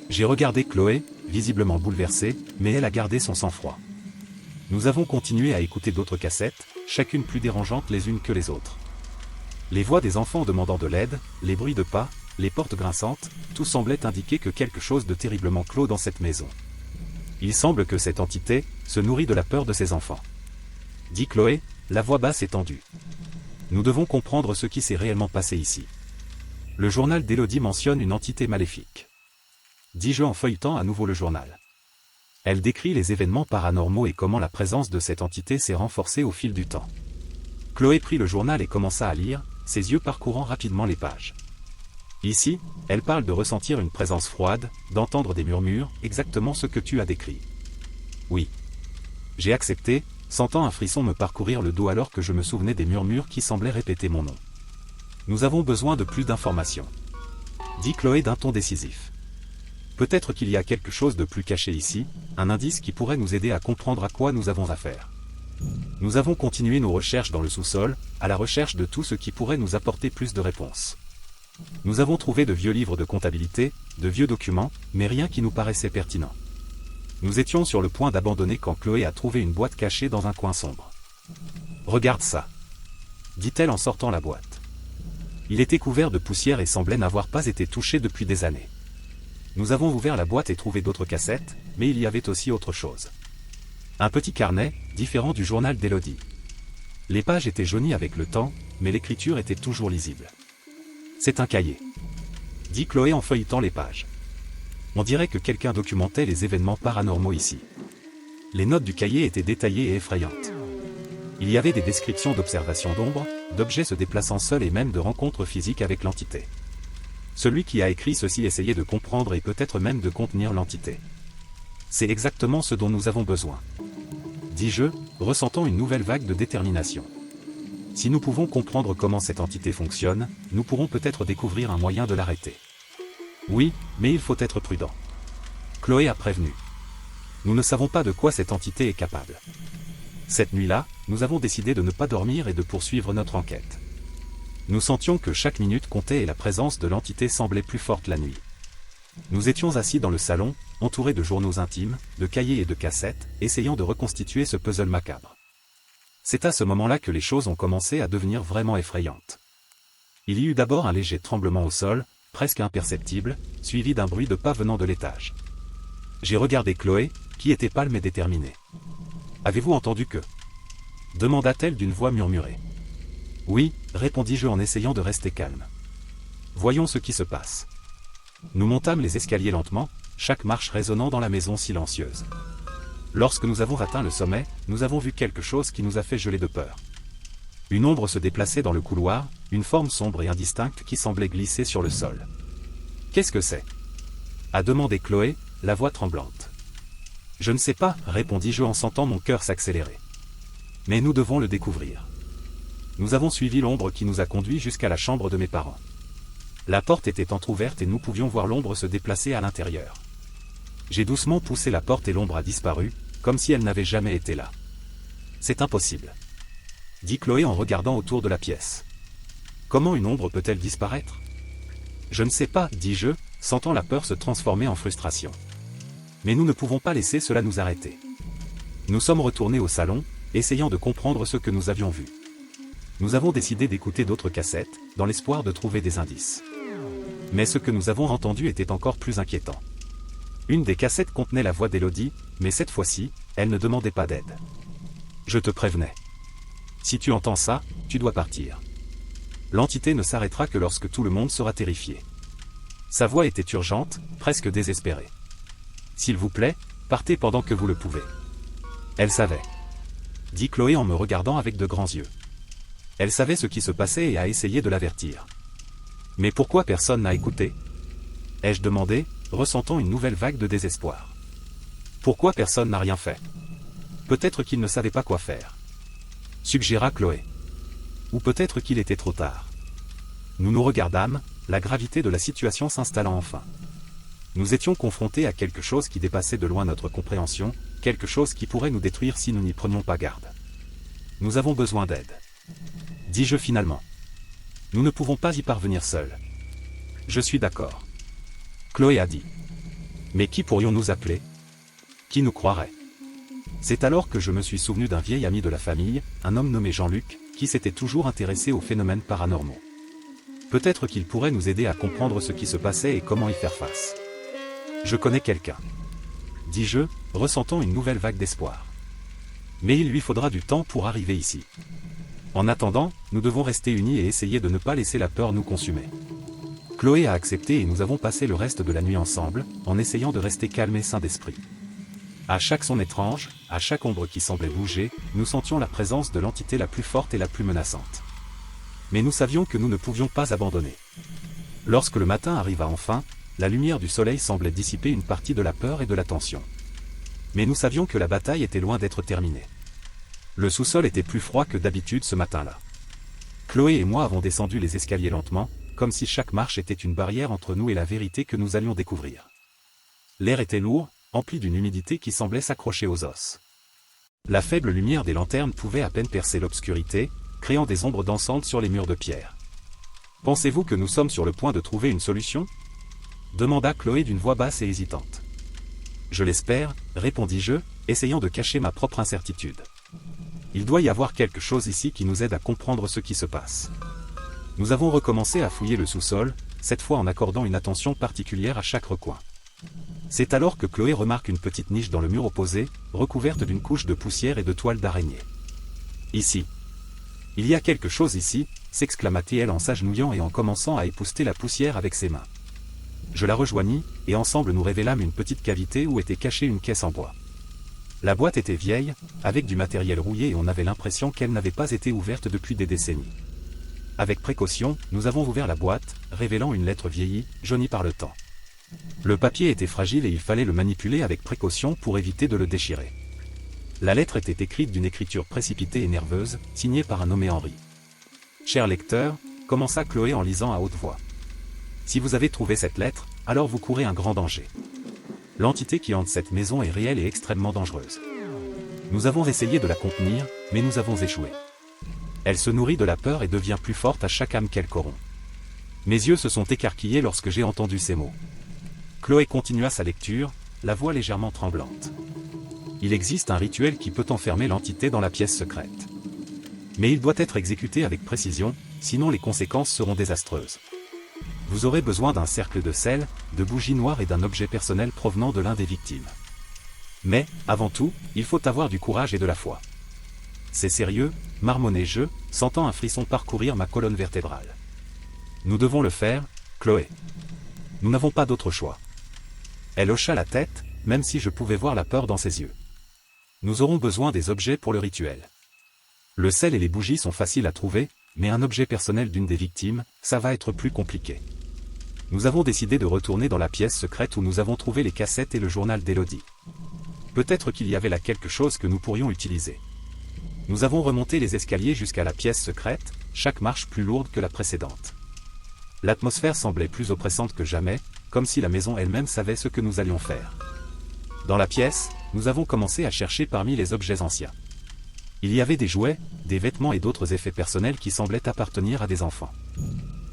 [SPEAKER 1] J'ai regardé Chloé, visiblement bouleversée, mais elle a gardé son sang-froid. Nous avons continué à écouter d'autres cassettes, chacune plus dérangeantes les unes que les autres. Les voix des enfants demandant de l'aide, les bruits de pas, les portes grinçantes, tout semblait indiquer que quelque chose de terriblement clos dans cette maison. Il semble que cette entité se nourrit de la peur de ses enfants. Dit Chloé, la voix basse et tendue. Nous devons comprendre ce qui s'est réellement passé ici. Le journal d'Élodie mentionne une entité maléfique. Dis-je en feuilletant à nouveau le journal. Elle décrit les événements paranormaux et comment la présence de cette entité s'est renforcée au fil du temps. Chloé prit le journal et commença à lire, ses yeux parcourant rapidement les pages. Ici, elle parle de ressentir une présence froide, d'entendre des murmures, exactement ce que tu as décrit. Oui. J'ai accepté, sentant un frisson me parcourir le dos alors que je me souvenais des murmures qui semblaient répéter mon nom. Nous avons besoin de plus d'informations. Dit Chloé d'un ton décisif. Peut-être qu'il y a quelque chose de plus caché ici, un indice qui pourrait nous aider à comprendre à quoi nous avons affaire. Nous avons continué nos recherches dans le sous-sol, à la recherche de tout ce qui pourrait nous apporter plus de réponses. Nous avons trouvé de vieux livres de comptabilité, de vieux documents, mais rien qui nous paraissait pertinent. Nous étions sur le point d'abandonner quand Chloé a trouvé une boîte cachée dans un coin sombre. « Regarde ça !» dit-elle en sortant la boîte. Il était couvert de poussière et semblait n'avoir pas été touché depuis des années. Nous avons ouvert la boîte et trouvé d'autres cassettes, mais il y avait aussi autre chose. Un petit carnet, différent du journal d'Élodie. Les pages étaient jaunies avec le temps, mais l'écriture était toujours lisible. C'est un cahier. Dit Chloé en feuilletant les pages. On dirait que quelqu'un documentait les événements paranormaux ici. Les notes du cahier étaient détaillées et effrayantes. Il y avait des descriptions d'observations d'ombres, d'objets se déplaçant seuls et même de rencontres physiques avec l'entité. Celui qui a écrit ceci essayait de comprendre et peut-être même de contenir l'entité. C'est exactement ce dont nous avons besoin. Dis-je, ressentant une nouvelle vague de détermination. Si nous pouvons comprendre comment cette entité fonctionne, nous pourrons peut-être découvrir un moyen de l'arrêter. Oui, mais il faut être prudent. Chloé a prévenu. Nous ne savons pas de quoi cette entité est capable. Cette nuit-là, nous avons décidé de ne pas dormir et de poursuivre notre enquête. Nous sentions que chaque minute comptait et la présence de l'entité semblait plus forte la nuit. Nous étions assis dans le salon, entourés de journaux intimes, de cahiers et de cassettes, essayant de reconstituer ce puzzle macabre. C'est à ce moment-là que les choses ont commencé à devenir vraiment effrayantes. Il y eut d'abord un léger tremblement au sol, presque imperceptible, suivi d'un bruit de pas venant de l'étage. J'ai regardé Chloé, qui était pâle et déterminée. « Avez-vous entendu que ?» demanda-t-elle d'une voix murmurée. « Oui » répondis-je en essayant de rester calme. « Voyons ce qui se passe. » Nous montâmes les escaliers lentement, chaque marche résonnant dans la maison silencieuse. Lorsque nous avons atteint le sommet, nous avons vu quelque chose qui nous a fait geler de peur. Une ombre se déplaçait dans le couloir, une forme sombre et indistincte qui semblait glisser sur le sol. « Qu'est-ce que c'est » a demandé Chloé, la voix tremblante. « Je ne sais pas, répondis-je en sentant mon cœur s'accélérer. Mais nous devons le découvrir. » Nous avons suivi l'ombre qui nous a conduits jusqu'à la chambre de mes parents. La porte était entr'ouverte et nous pouvions voir l'ombre se déplacer à l'intérieur. J'ai doucement poussé la porte et l'ombre a disparu, comme si elle n'avait jamais été là. « C'est impossible, » dit Chloé en regardant autour de la pièce. « Comment une ombre peut-elle disparaître ?»« Je ne sais pas, dis-je, sentant la peur se transformer en frustration. Mais nous ne pouvons pas laisser cela nous arrêter. » Nous sommes retournés au salon, essayant de comprendre ce que nous avions vu. Nous avons décidé d'écouter d'autres cassettes, dans l'espoir de trouver des indices. Mais ce que nous avons entendu était encore plus inquiétant. Une des cassettes contenait la voix d'Élodie, mais cette fois-ci, elle ne demandait pas d'aide. « Je te prévenais. Si tu entends ça, tu dois partir. L'entité ne s'arrêtera que lorsque tout le monde sera terrifié. » Sa voix était urgente, presque désespérée. « S'il vous plaît, partez pendant que vous le pouvez. » Elle savait, dit Chloé en me regardant avec de grands yeux. Elle savait ce qui se passait et a essayé de l'avertir. « Mais pourquoi personne n'a écouté ?» ai-je demandé, ressentant une nouvelle vague de désespoir. « Pourquoi personne n'a rien fait ? Peut-être qu'il ne savait pas quoi faire. » suggéra Chloé. Ou peut-être qu'il était trop tard. Nous nous regardâmes, la gravité de la situation s'installant enfin. Nous étions confrontés à quelque chose qui dépassait de loin notre compréhension, quelque chose qui pourrait nous détruire si nous n'y prenions pas garde. Nous avons besoin d'aide, dis-je finalement. Nous ne pouvons pas y parvenir seuls. Je suis d'accord. Chloé a dit. Mais qui pourrions-nous appeler ? Qui nous croirait ? C'est alors que je me suis souvenu d'un vieil ami de la famille, un homme nommé Jean-Luc, qui s'était toujours intéressé aux phénomènes paranormaux. Peut-être qu'il pourrait nous aider à comprendre ce qui se passait et comment y faire face. Je connais quelqu'un, dis-je, ressentant une nouvelle vague d'espoir. Mais il lui faudra du temps pour arriver ici. En attendant, nous devons rester unis et essayer de ne pas laisser la peur nous consumer. Chloé a accepté et nous avons passé le reste de la nuit ensemble, en essayant de rester calmes et sains d'esprit. À chaque son étrange, à chaque ombre qui semblait bouger, nous sentions la présence de l'entité la plus forte et la plus menaçante. Mais nous savions que nous ne pouvions pas abandonner. Lorsque le matin arriva enfin, la lumière du soleil semblait dissiper une partie de la peur et de la tension. Mais nous savions que la bataille était loin d'être terminée. Le sous-sol était plus froid que d'habitude ce matin-là. Chloé et moi avons descendu les escaliers lentement, comme si chaque marche était une barrière entre nous et la vérité que nous allions découvrir. L'air était lourd, empli d'une humidité qui semblait s'accrocher aux os. La faible lumière des lanternes pouvait à peine percer l'obscurité, créant des ombres dansantes sur les murs de pierre. « Pensez-vous que nous sommes sur le point de trouver une solution ?» demanda Chloé d'une voix basse et hésitante. « Je l'espère, » répondis-je, essayant de cacher ma propre incertitude. « Il doit y avoir quelque chose ici qui nous aide à comprendre ce qui se passe. » Nous avons recommencé à fouiller le sous-sol, cette fois en accordant une attention particulière à chaque recoin. C'est alors que Chloé remarque une petite niche dans le mur opposé, recouverte d'une couche de poussière et de toiles d'araignée. « Ici. Il y a quelque chose ici !» s'exclama-t-elle en s'agenouillant et en commençant à épousseter la poussière avec ses mains. Je la rejoignis, et ensemble nous révélâmes une petite cavité où était cachée une caisse en bois. La boîte était vieille, avec du matériel rouillé et on avait l'impression qu'elle n'avait pas été ouverte depuis des décennies. Avec précaution, nous avons ouvert la boîte, révélant une lettre vieillie, jaunie par le temps. Le papier était fragile et il fallait le manipuler avec précaution pour éviter de le déchirer. La lettre était écrite d'une écriture précipitée et nerveuse, signée par un nommé Henri. « Cher lecteur », commença Chloé en lisant à haute voix. « Si vous avez trouvé cette lettre, alors vous courez un grand danger. L'entité qui hante cette maison est réelle et extrêmement dangereuse. Nous avons essayé de la contenir, mais nous avons échoué. Elle se nourrit de la peur et devient plus forte à chaque âme qu'elle corrompt. » Mes yeux se sont écarquillés lorsque j'ai entendu ces mots. Chloé continua sa lecture, la voix légèrement tremblante. « Il existe un rituel qui peut enfermer l'entité dans la pièce secrète. Mais il doit être exécuté avec précision, sinon les conséquences seront désastreuses. Vous aurez besoin d'un cercle de sel, de bougies noires et d'un objet personnel provenant de l'un des victimes. Mais, avant tout, il faut avoir du courage et de la foi. » C'est sérieux, marmonnai-je, sentant un frisson parcourir ma colonne vertébrale. « Nous devons le faire, Chloé. Nous n'avons pas d'autre choix. » Elle hocha la tête, même si je pouvais voir la peur dans ses yeux. « Nous aurons besoin des objets pour le rituel. Le sel et les bougies sont faciles à trouver, mais un objet personnel d'une des victimes, ça va être plus compliqué. Nous avons décidé de retourner dans la pièce secrète où nous avons trouvé les cassettes et le journal d'Élodie. Peut-être qu'il y avait là quelque chose que nous pourrions utiliser. Nous avons remonté les escaliers jusqu'à la pièce secrète, chaque marche plus lourde que la précédente. L'atmosphère semblait plus oppressante que jamais, comme si la maison elle-même savait ce que nous allions faire. Dans la pièce, nous avons commencé à chercher parmi les objets anciens. Il y avait des jouets, des vêtements et d'autres effets personnels qui semblaient appartenir à des enfants.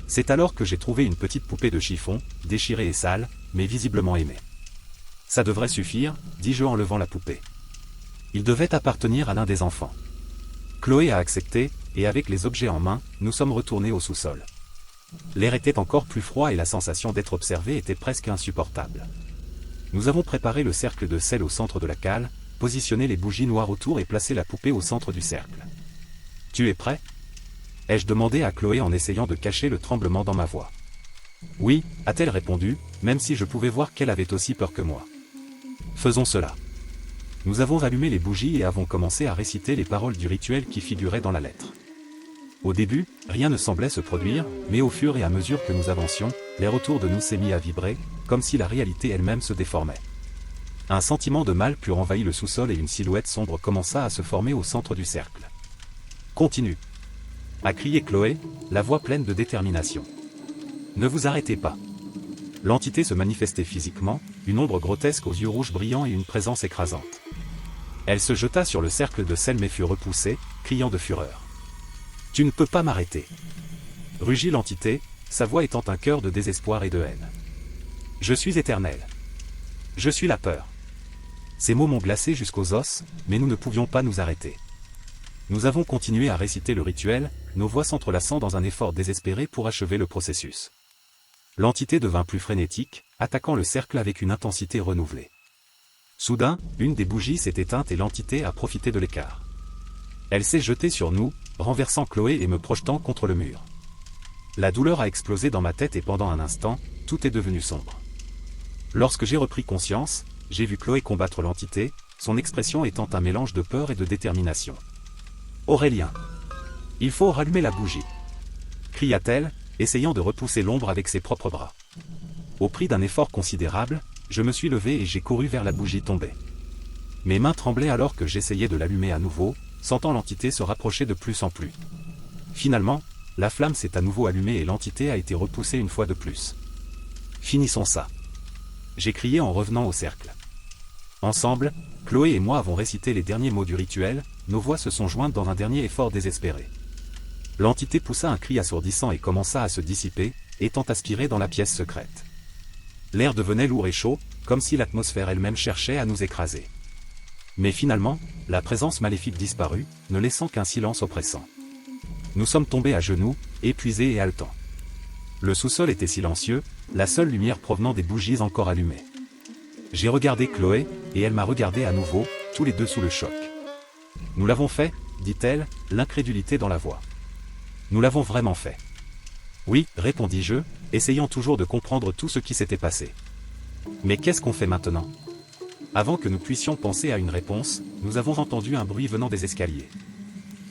[SPEAKER 1] C'est alors que j'ai trouvé une petite poupée de chiffon, déchirée et sale, mais visiblement aimée. Ça devrait suffire, dis-je en levant la poupée. Il devait appartenir à l'un des enfants. Chloé a accepté, et avec les objets en main, nous sommes retournés au sous-sol. L'air était encore plus froid et la sensation d'être observé était presque insupportable. Nous avons préparé le cercle de sel au centre de la cale, positionné les bougies noires autour et placé la poupée au centre du cercle. « Tu es prêt ?» ai-je demandé à Chloé en essayant de cacher le tremblement dans ma voix. « Oui » a-t-elle répondu, même si je pouvais voir qu'elle avait aussi peur que moi. « Faisons cela. » Nous avons allumé les bougies et avons commencé à réciter les paroles du rituel qui figuraient dans la lettre. Au début, rien ne semblait se produire, mais au fur et à mesure que nous avancions, l'air autour de nous s'est mis à vibrer, comme si la réalité elle-même se déformait. Un sentiment de mal pur envahit le sous-sol et une silhouette sombre commença à se former au centre du cercle. « Continue !» a crié Chloé, la voix pleine de détermination. « Ne vous arrêtez pas !» L'entité se manifestait physiquement, une ombre grotesque aux yeux rouges brillants et une présence écrasante. Elle se jeta sur le cercle de sel mais fut repoussée, criant de fureur. « Tu ne peux pas m'arrêter !» rugit l'entité, sa voix étant un cœur de désespoir et de haine. « Je suis éternel. Je suis la peur. » Ces mots m'ont glacé jusqu'aux os, mais nous ne pouvions pas nous arrêter. Nous avons continué à réciter le rituel, nos voix s'entrelaçant dans un effort désespéré pour achever le processus. L'entité devint plus frénétique, attaquant le cercle avec une intensité renouvelée. Soudain, une des bougies s'est éteinte et l'entité a profité de l'écart. Elle s'est jetée sur nous, renversant Chloé et me projetant contre le mur. La douleur a explosé dans ma tête et pendant un instant, tout est devenu sombre. Lorsque j'ai repris conscience, j'ai vu Chloé combattre l'entité, son expression étant un mélange de peur et de détermination. « Aurélien, il faut rallumer la bougie !» cria-t-elle, essayant de repousser l'ombre avec ses propres bras. Au prix d'un effort considérable, je me suis levé et j'ai couru vers la bougie tombée. Mes mains tremblaient alors que j'essayais de l'allumer à nouveau, sentant l'entité se rapprocher de plus en plus. Finalement, la flamme s'est à nouveau allumée et l'entité a été repoussée une fois de plus. « Finissons ça !» j'ai crié en revenant au cercle. Ensemble, Chloé et moi avons récité les derniers mots du rituel, nos voix se sont jointes dans un dernier effort désespéré. L'entité poussa un cri assourdissant et commença à se dissiper, étant aspirée dans la pièce secrète. L'air devenait lourd et chaud, comme si l'atmosphère elle-même cherchait à nous écraser. Mais finalement, la présence maléfique disparut, ne laissant qu'un silence oppressant. Nous sommes tombés à genoux, épuisés et haletants. Le sous-sol était silencieux, la seule lumière provenant des bougies encore allumées. J'ai regardé Chloé, et elle m'a regardé à nouveau, tous les deux sous le choc. « Nous l'avons fait » dit-elle, l'incrédulité dans la voix. « Nous l'avons vraiment fait. » « Oui » répondis-je, essayant toujours de comprendre tout ce qui s'était passé. « Mais qu'est-ce qu'on fait maintenant ?» Avant que nous puissions penser à une réponse, nous avons entendu un bruit venant des escaliers.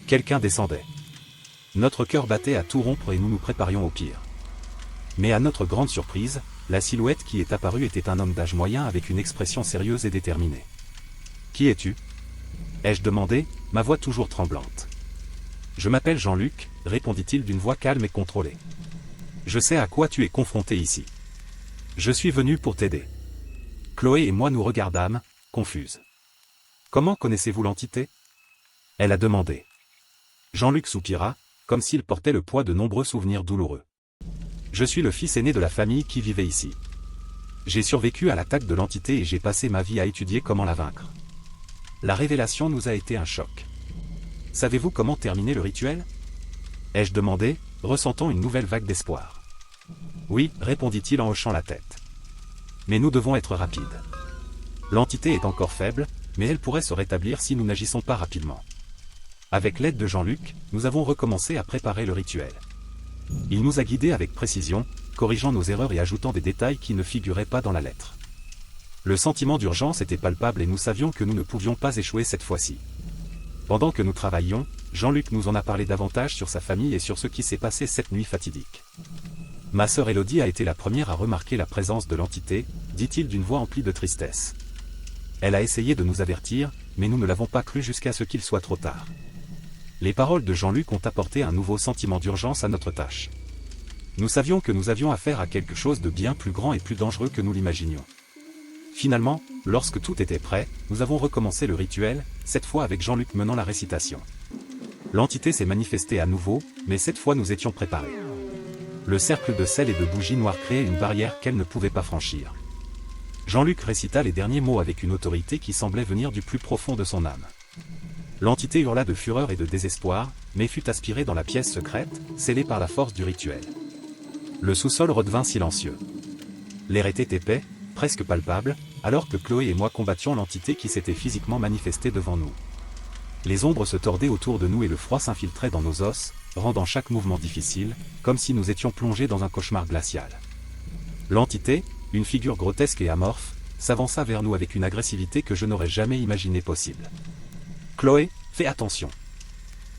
[SPEAKER 1] Quelqu'un descendait. Notre cœur battait à tout rompre et nous nous préparions au pire. Mais à notre grande surprise, la silhouette qui est apparue était un homme d'âge moyen avec une expression sérieuse et déterminée. « Qui es-tu » ai-je demandé, ma voix toujours tremblante. « Je m'appelle Jean-Luc » répondit-il d'une voix calme et contrôlée. « Je sais à quoi tu es confronté ici. Je suis venu pour t'aider. » Chloé et moi nous regardâmes, confuses. « Comment connaissez-vous l'entité » elle a demandé. Jean-Luc soupira, comme s'il portait le poids de nombreux souvenirs douloureux. « Je suis le fils aîné de la famille qui vivait ici. J'ai survécu à l'attaque de l'entité et j'ai passé ma vie à étudier comment la vaincre. La révélation nous a été un choc. Savez-vous comment terminer le rituel » ai-je demandé, ressentant une nouvelle vague d'espoir. « Oui » répondit-il en hochant la tête. « Mais nous devons être rapides. L'entité est encore faible, mais elle pourrait se rétablir si nous n'agissons pas rapidement. » Avec l'aide de Jean-Luc, nous avons recommencé à préparer le rituel. Il nous a guidés avec précision, corrigeant nos erreurs et ajoutant des détails qui ne figuraient pas dans la lettre. Le sentiment d'urgence était palpable et nous savions que nous ne pouvions pas échouer cette fois-ci. Pendant que nous travaillions, Jean-Luc nous en a parlé davantage sur sa famille et sur ce qui s'est passé cette nuit fatidique. Ma sœur Élodie a été la première à remarquer la présence de l'entité, dit-il d'une voix emplie de tristesse. Elle a essayé de nous avertir, mais nous ne l'avons pas cru jusqu'à ce qu'il soit trop tard. Les paroles de Jean-Luc ont apporté un nouveau sentiment d'urgence à notre tâche. Nous savions que nous avions affaire à quelque chose de bien plus grand et plus dangereux que nous l'imaginions. Finalement, lorsque tout était prêt, nous avons recommencé le rituel, cette fois avec Jean-Luc menant la récitation. L'entité s'est manifestée à nouveau, mais cette fois nous étions préparés. Le cercle de sel et de bougies noires créait une barrière qu'elle ne pouvait pas franchir. Jean-Luc récita les derniers mots avec une autorité qui semblait venir du plus profond de son âme. L'entité hurla de fureur et de désespoir, mais fut aspirée dans la pièce secrète, scellée par la force du rituel. Le sous-sol redevint silencieux. L'air était épais, presque palpable, alors que Chloé et moi combattions l'entité qui s'était physiquement manifestée devant nous. Les ombres se tordaient autour de nous et le froid s'infiltrait dans nos os, rendant chaque mouvement difficile, comme si nous étions plongés dans un cauchemar glacial. L'entité, une figure grotesque et amorphe, s'avança vers nous avec une agressivité que je n'aurais jamais imaginée possible. « Chloé, fais attention !»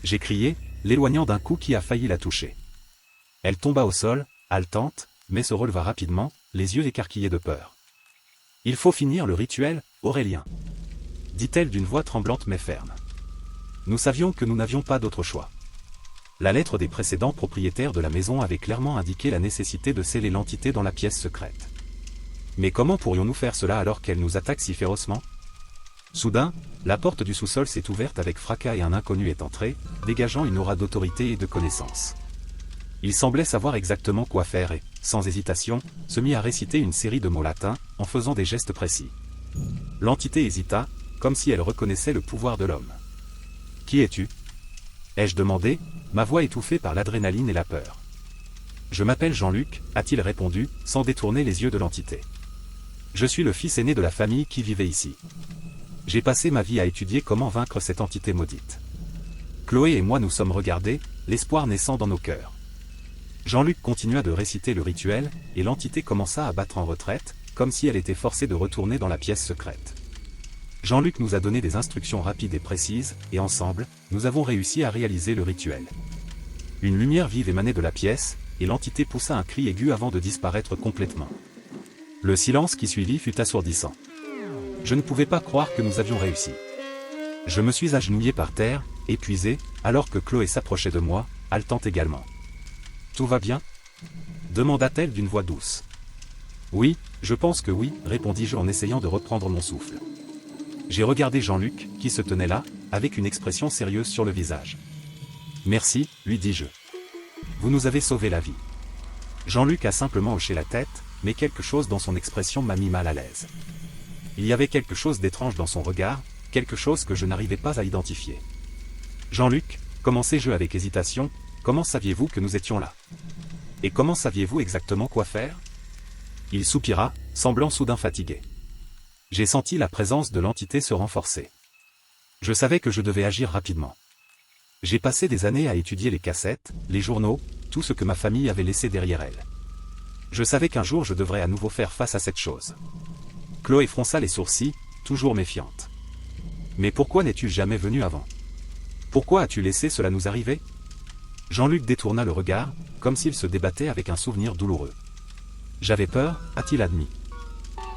[SPEAKER 1] j'ai crié, l'éloignant d'un coup qui a failli la toucher. Elle tomba au sol, haletante, mais se releva rapidement, les yeux écarquillés de peur. « Il faut finir le rituel, Aurélien !» dit-elle d'une voix tremblante mais ferme. Nous savions que nous n'avions pas d'autre choix. La lettre des précédents propriétaires de la maison avait clairement indiqué la nécessité de sceller l'entité dans la pièce secrète. Mais comment pourrions-nous faire cela alors qu'elle nous attaque si férocement? Soudain, la porte du sous-sol s'est ouverte avec fracas et un inconnu est entré, dégageant une aura d'autorité et de connaissance. Il semblait savoir exactement quoi faire et, sans hésitation, se mit à réciter une série de mots latins, en faisant des gestes précis. L'entité hésita, comme si elle reconnaissait le pouvoir de l'homme. « Qui es-tu » ai-je demandé, ma voix étouffée par l'adrénaline et la peur. « Je m'appelle Jean-Luc » a-t-il répondu, sans détourner les yeux de l'entité. « Je suis le fils aîné de la famille qui vivait ici. J'ai passé ma vie à étudier comment vaincre cette entité maudite. » Chloé et moi nous sommes regardés, l'espoir naissant dans nos cœurs. Jean-Luc continua de réciter le rituel, et l'entité commença à battre en retraite, comme si elle était forcée de retourner dans la pièce secrète. Jean-Luc nous a donné des instructions rapides et précises, et ensemble, nous avons réussi à réaliser le rituel. Une lumière vive émanait de la pièce, et l'entité poussa un cri aigu avant de disparaître complètement. Le silence qui suivit fut assourdissant. Je ne pouvais pas croire que nous avions réussi. Je me suis agenouillé par terre, épuisé, alors que Chloé s'approchait de moi, haletante également. « Tout va bien ?» demanda-t-elle d'une voix douce. « Oui, je pense que oui, » répondis-je en essayant de reprendre mon souffle. J'ai regardé Jean-Luc, qui se tenait là, avec une expression sérieuse sur le visage. « Merci, » lui dis-je. « Vous nous avez sauvé la vie. » Jean-Luc a simplement hoché la tête, mais quelque chose dans son expression m'a mis mal à l'aise. Il y avait quelque chose d'étrange dans son regard, quelque chose que je n'arrivais pas à identifier. « Jean-Luc, commençai-je avec hésitation, comment saviez-vous que nous étions là? Et comment saviez-vous exactement quoi faire ?» Il soupira, semblant soudain fatigué. J'ai senti la présence de l'entité se renforcer. Je savais que je devais agir rapidement. J'ai passé des années à étudier les cassettes, les journaux, tout ce que ma famille avait laissé derrière elle. Je savais qu'un jour je devrais à nouveau faire face à cette chose. Chloé fronça les sourcils, toujours méfiante. « Mais pourquoi n'es-tu jamais venu avant? Pourquoi as-tu laissé cela nous arriver ?» Jean-Luc détourna le regard, comme s'il se débattait avec un souvenir douloureux. « J'avais peur, a-t-il admis.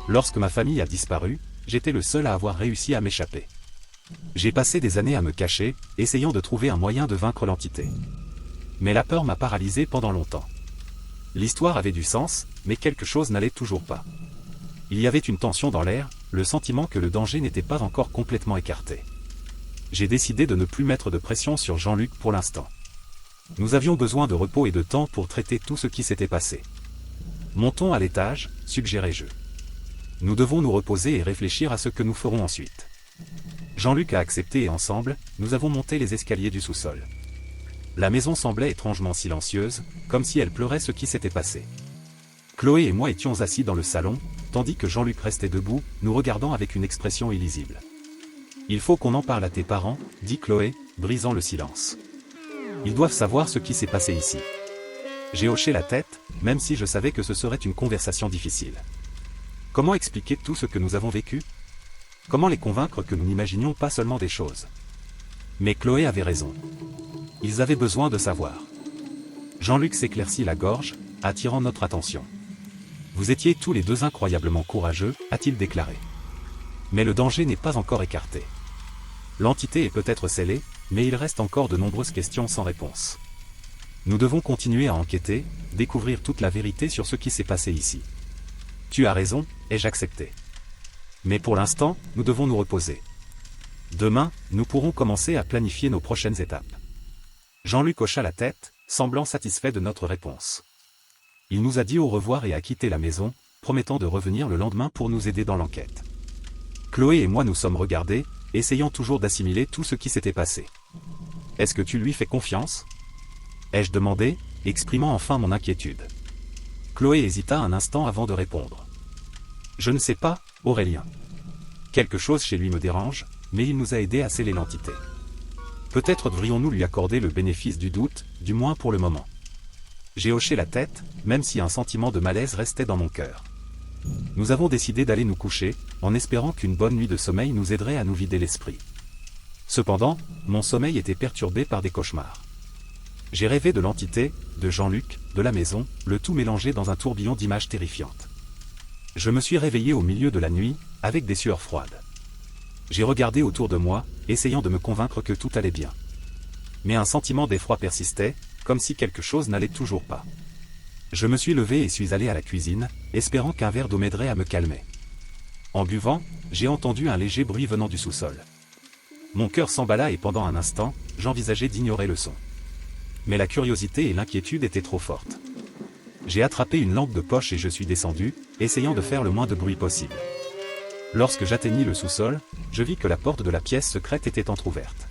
[SPEAKER 1] Lorsque ma famille a disparu, j'étais le seul à avoir réussi à m'échapper. J'ai passé des années à me cacher, essayant de trouver un moyen de vaincre l'entité. Mais la peur m'a paralysé pendant longtemps. L'histoire avait du sens, mais quelque chose n'allait toujours pas. Il y avait une tension dans l'air, le sentiment que le danger n'était pas encore complètement écarté. J'ai décidé de ne plus mettre de pression sur Jean-Luc pour l'instant. Nous avions besoin de repos et de temps pour traiter tout ce qui s'était passé. Montons à l'étage, suggérai-je. Nous devons nous reposer et réfléchir à ce que nous ferons ensuite. Jean-Luc a accepté et ensemble, nous avons monté les escaliers du sous-sol. La maison semblait étrangement silencieuse, comme si elle pleurait ce qui s'était passé. Chloé et moi étions assis dans le salon, tandis que Jean-Luc restait debout, nous regardant avec une expression illisible. « Il faut qu'on en parle à tes parents, » dit Chloé, brisant le silence. « Ils doivent savoir ce qui s'est passé ici. » J'ai hoché la tête, même si je savais que ce serait une conversation difficile. Comment expliquer tout ce que nous avons vécu? Comment les convaincre que nous n'imaginions pas seulement des choses? Mais Chloé avait raison. Ils avaient besoin de savoir. Jean-Luc s'éclaircit la gorge, attirant notre attention. Vous étiez tous les deux incroyablement courageux, a-t-il déclaré. Mais le danger n'est pas encore écarté. L'entité est peut-être scellée, mais il reste encore de nombreuses questions sans réponse. Nous devons continuer à enquêter, découvrir toute la vérité sur ce qui s'est passé ici. Tu as raison, ai-je accepté. Mais pour l'instant, nous devons nous reposer. Demain, nous pourrons commencer à planifier nos prochaines étapes. Jean-Luc hocha la tête, semblant satisfait de notre réponse. Il nous a dit au revoir et a quitté la maison, promettant de revenir le lendemain pour nous aider dans l'enquête. Chloé et moi nous sommes regardés, essayant toujours d'assimiler tout ce qui s'était passé. Est-ce que tu lui fais confiance ? Ai-je demandé, exprimant enfin mon inquiétude. Chloé hésita un instant avant de répondre. Je ne sais pas, Aurélien. Quelque chose chez lui me dérange, mais il nous a aidés à sceller l'entité. Peut-être devrions-nous lui accorder le bénéfice du doute, du moins pour le moment. J'ai hoché la tête, même si un sentiment de malaise restait dans mon cœur. Nous avons décidé d'aller nous coucher, en espérant qu'une bonne nuit de sommeil nous aiderait à nous vider l'esprit. Cependant, mon sommeil était perturbé par des cauchemars. J'ai rêvé de l'entité, de Jean-Luc, de la maison, le tout mélangé dans un tourbillon d'images terrifiantes. Je me suis réveillé au milieu de la nuit, avec des sueurs froides. J'ai regardé autour de moi, essayant de me convaincre que tout allait bien. Mais un sentiment d'effroi persistait, comme si quelque chose n'allait toujours pas. Je me suis levé et suis allé à la cuisine, espérant qu'un verre d'eau m'aiderait à me calmer. En buvant, j'ai entendu un léger bruit venant du sous-sol. Mon cœur s'emballa et pendant un instant, j'envisageais d'ignorer le son. Mais la curiosité et l'inquiétude étaient trop fortes. J'ai attrapé une lampe de poche et je suis descendu, essayant de faire le moins de bruit possible. Lorsque j'atteignis le sous-sol, je vis que la porte de la pièce secrète était entr'ouverte.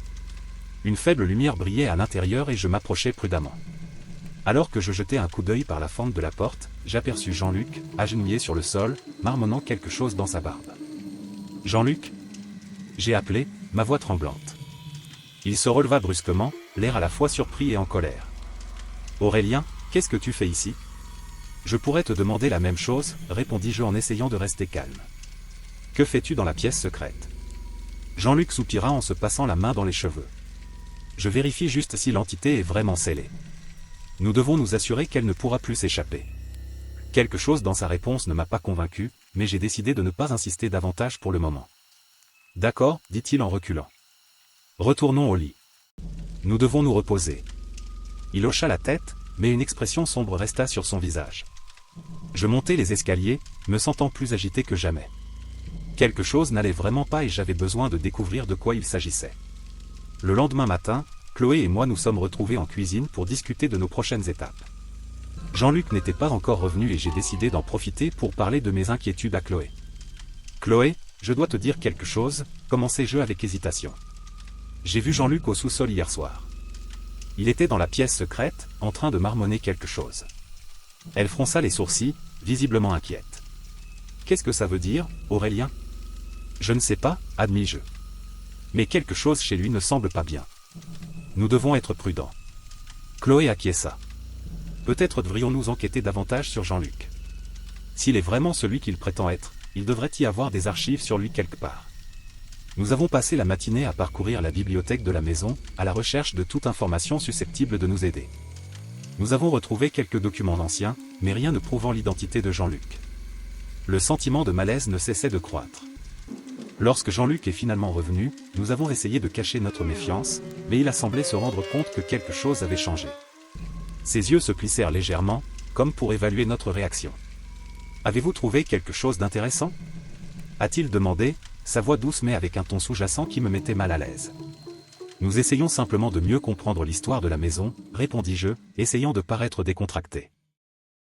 [SPEAKER 1] Une faible lumière brillait à l'intérieur et je m'approchai prudemment. Alors que je jetais un coup d'œil par la fente de la porte, j'aperçus Jean-Luc, agenouillé sur le sol, marmonnant quelque chose dans sa barbe. « Jean-Luc » j'ai appelé, ma voix tremblante. Il se releva brusquement, l'air à la fois surpris et en colère. « Aurélien, qu'est-ce que tu fais ici ?»« Je pourrais te demander la même chose, répondis-je en essayant de rester calme. « Que fais-tu dans la pièce secrète ?» Jean-Luc soupira en se passant la main dans les cheveux. « Je vérifie juste si l'entité est vraiment scellée. Nous devons nous assurer qu'elle ne pourra plus s'échapper. » Quelque chose dans sa réponse ne m'a pas convaincu, mais j'ai décidé de ne pas insister davantage pour le moment. « D'accord, dit-il en reculant. Retournons au lit. Nous devons nous reposer. » Il hocha la tête, mais une expression sombre resta sur son visage. Je montai les escaliers, me sentant plus agité que jamais. Quelque chose n'allait vraiment pas et j'avais besoin de découvrir de quoi il s'agissait. Le lendemain matin, Chloé et moi nous sommes retrouvés en cuisine pour discuter de nos prochaines étapes. Jean-Luc n'était pas encore revenu et j'ai décidé d'en profiter pour parler de mes inquiétudes à Chloé. « Chloé, je dois te dire quelque chose, » commençai-je avec hésitation. J'ai vu Jean-Luc au sous-sol hier soir. Il était dans la pièce secrète, en train de marmonner quelque chose. Elle fronça les sourcils, visiblement inquiète. « Qu'est-ce que ça veut dire, Aurélien ?»« Je ne sais pas, admis-je. Mais quelque chose chez lui ne semble pas bien. Nous devons être prudents. » Chloé acquiesça. Peut-être devrions-nous enquêter davantage sur Jean-Luc. S'il est vraiment celui qu'il prétend être, il devrait y avoir des archives sur lui quelque part. Nous avons passé la matinée à parcourir la bibliothèque de la maison, à la recherche de toute information susceptible de nous aider. Nous avons retrouvé quelques documents anciens, mais rien ne prouvant l'identité de Jean-Luc. Le sentiment de malaise ne cessait de croître. Lorsque Jean-Luc est finalement revenu, nous avons essayé de cacher notre méfiance, mais il a semblé se rendre compte que quelque chose avait changé. Ses yeux se plissèrent légèrement, comme pour évaluer notre réaction. « Avez-vous trouvé quelque chose d'intéressant » a-t-il demandé, sa voix douce mais avec un ton sous-jacent qui me mettait mal à l'aise. « Nous essayons simplement de mieux comprendre l'histoire de la maison, » répondis-je, essayant de paraître décontracté.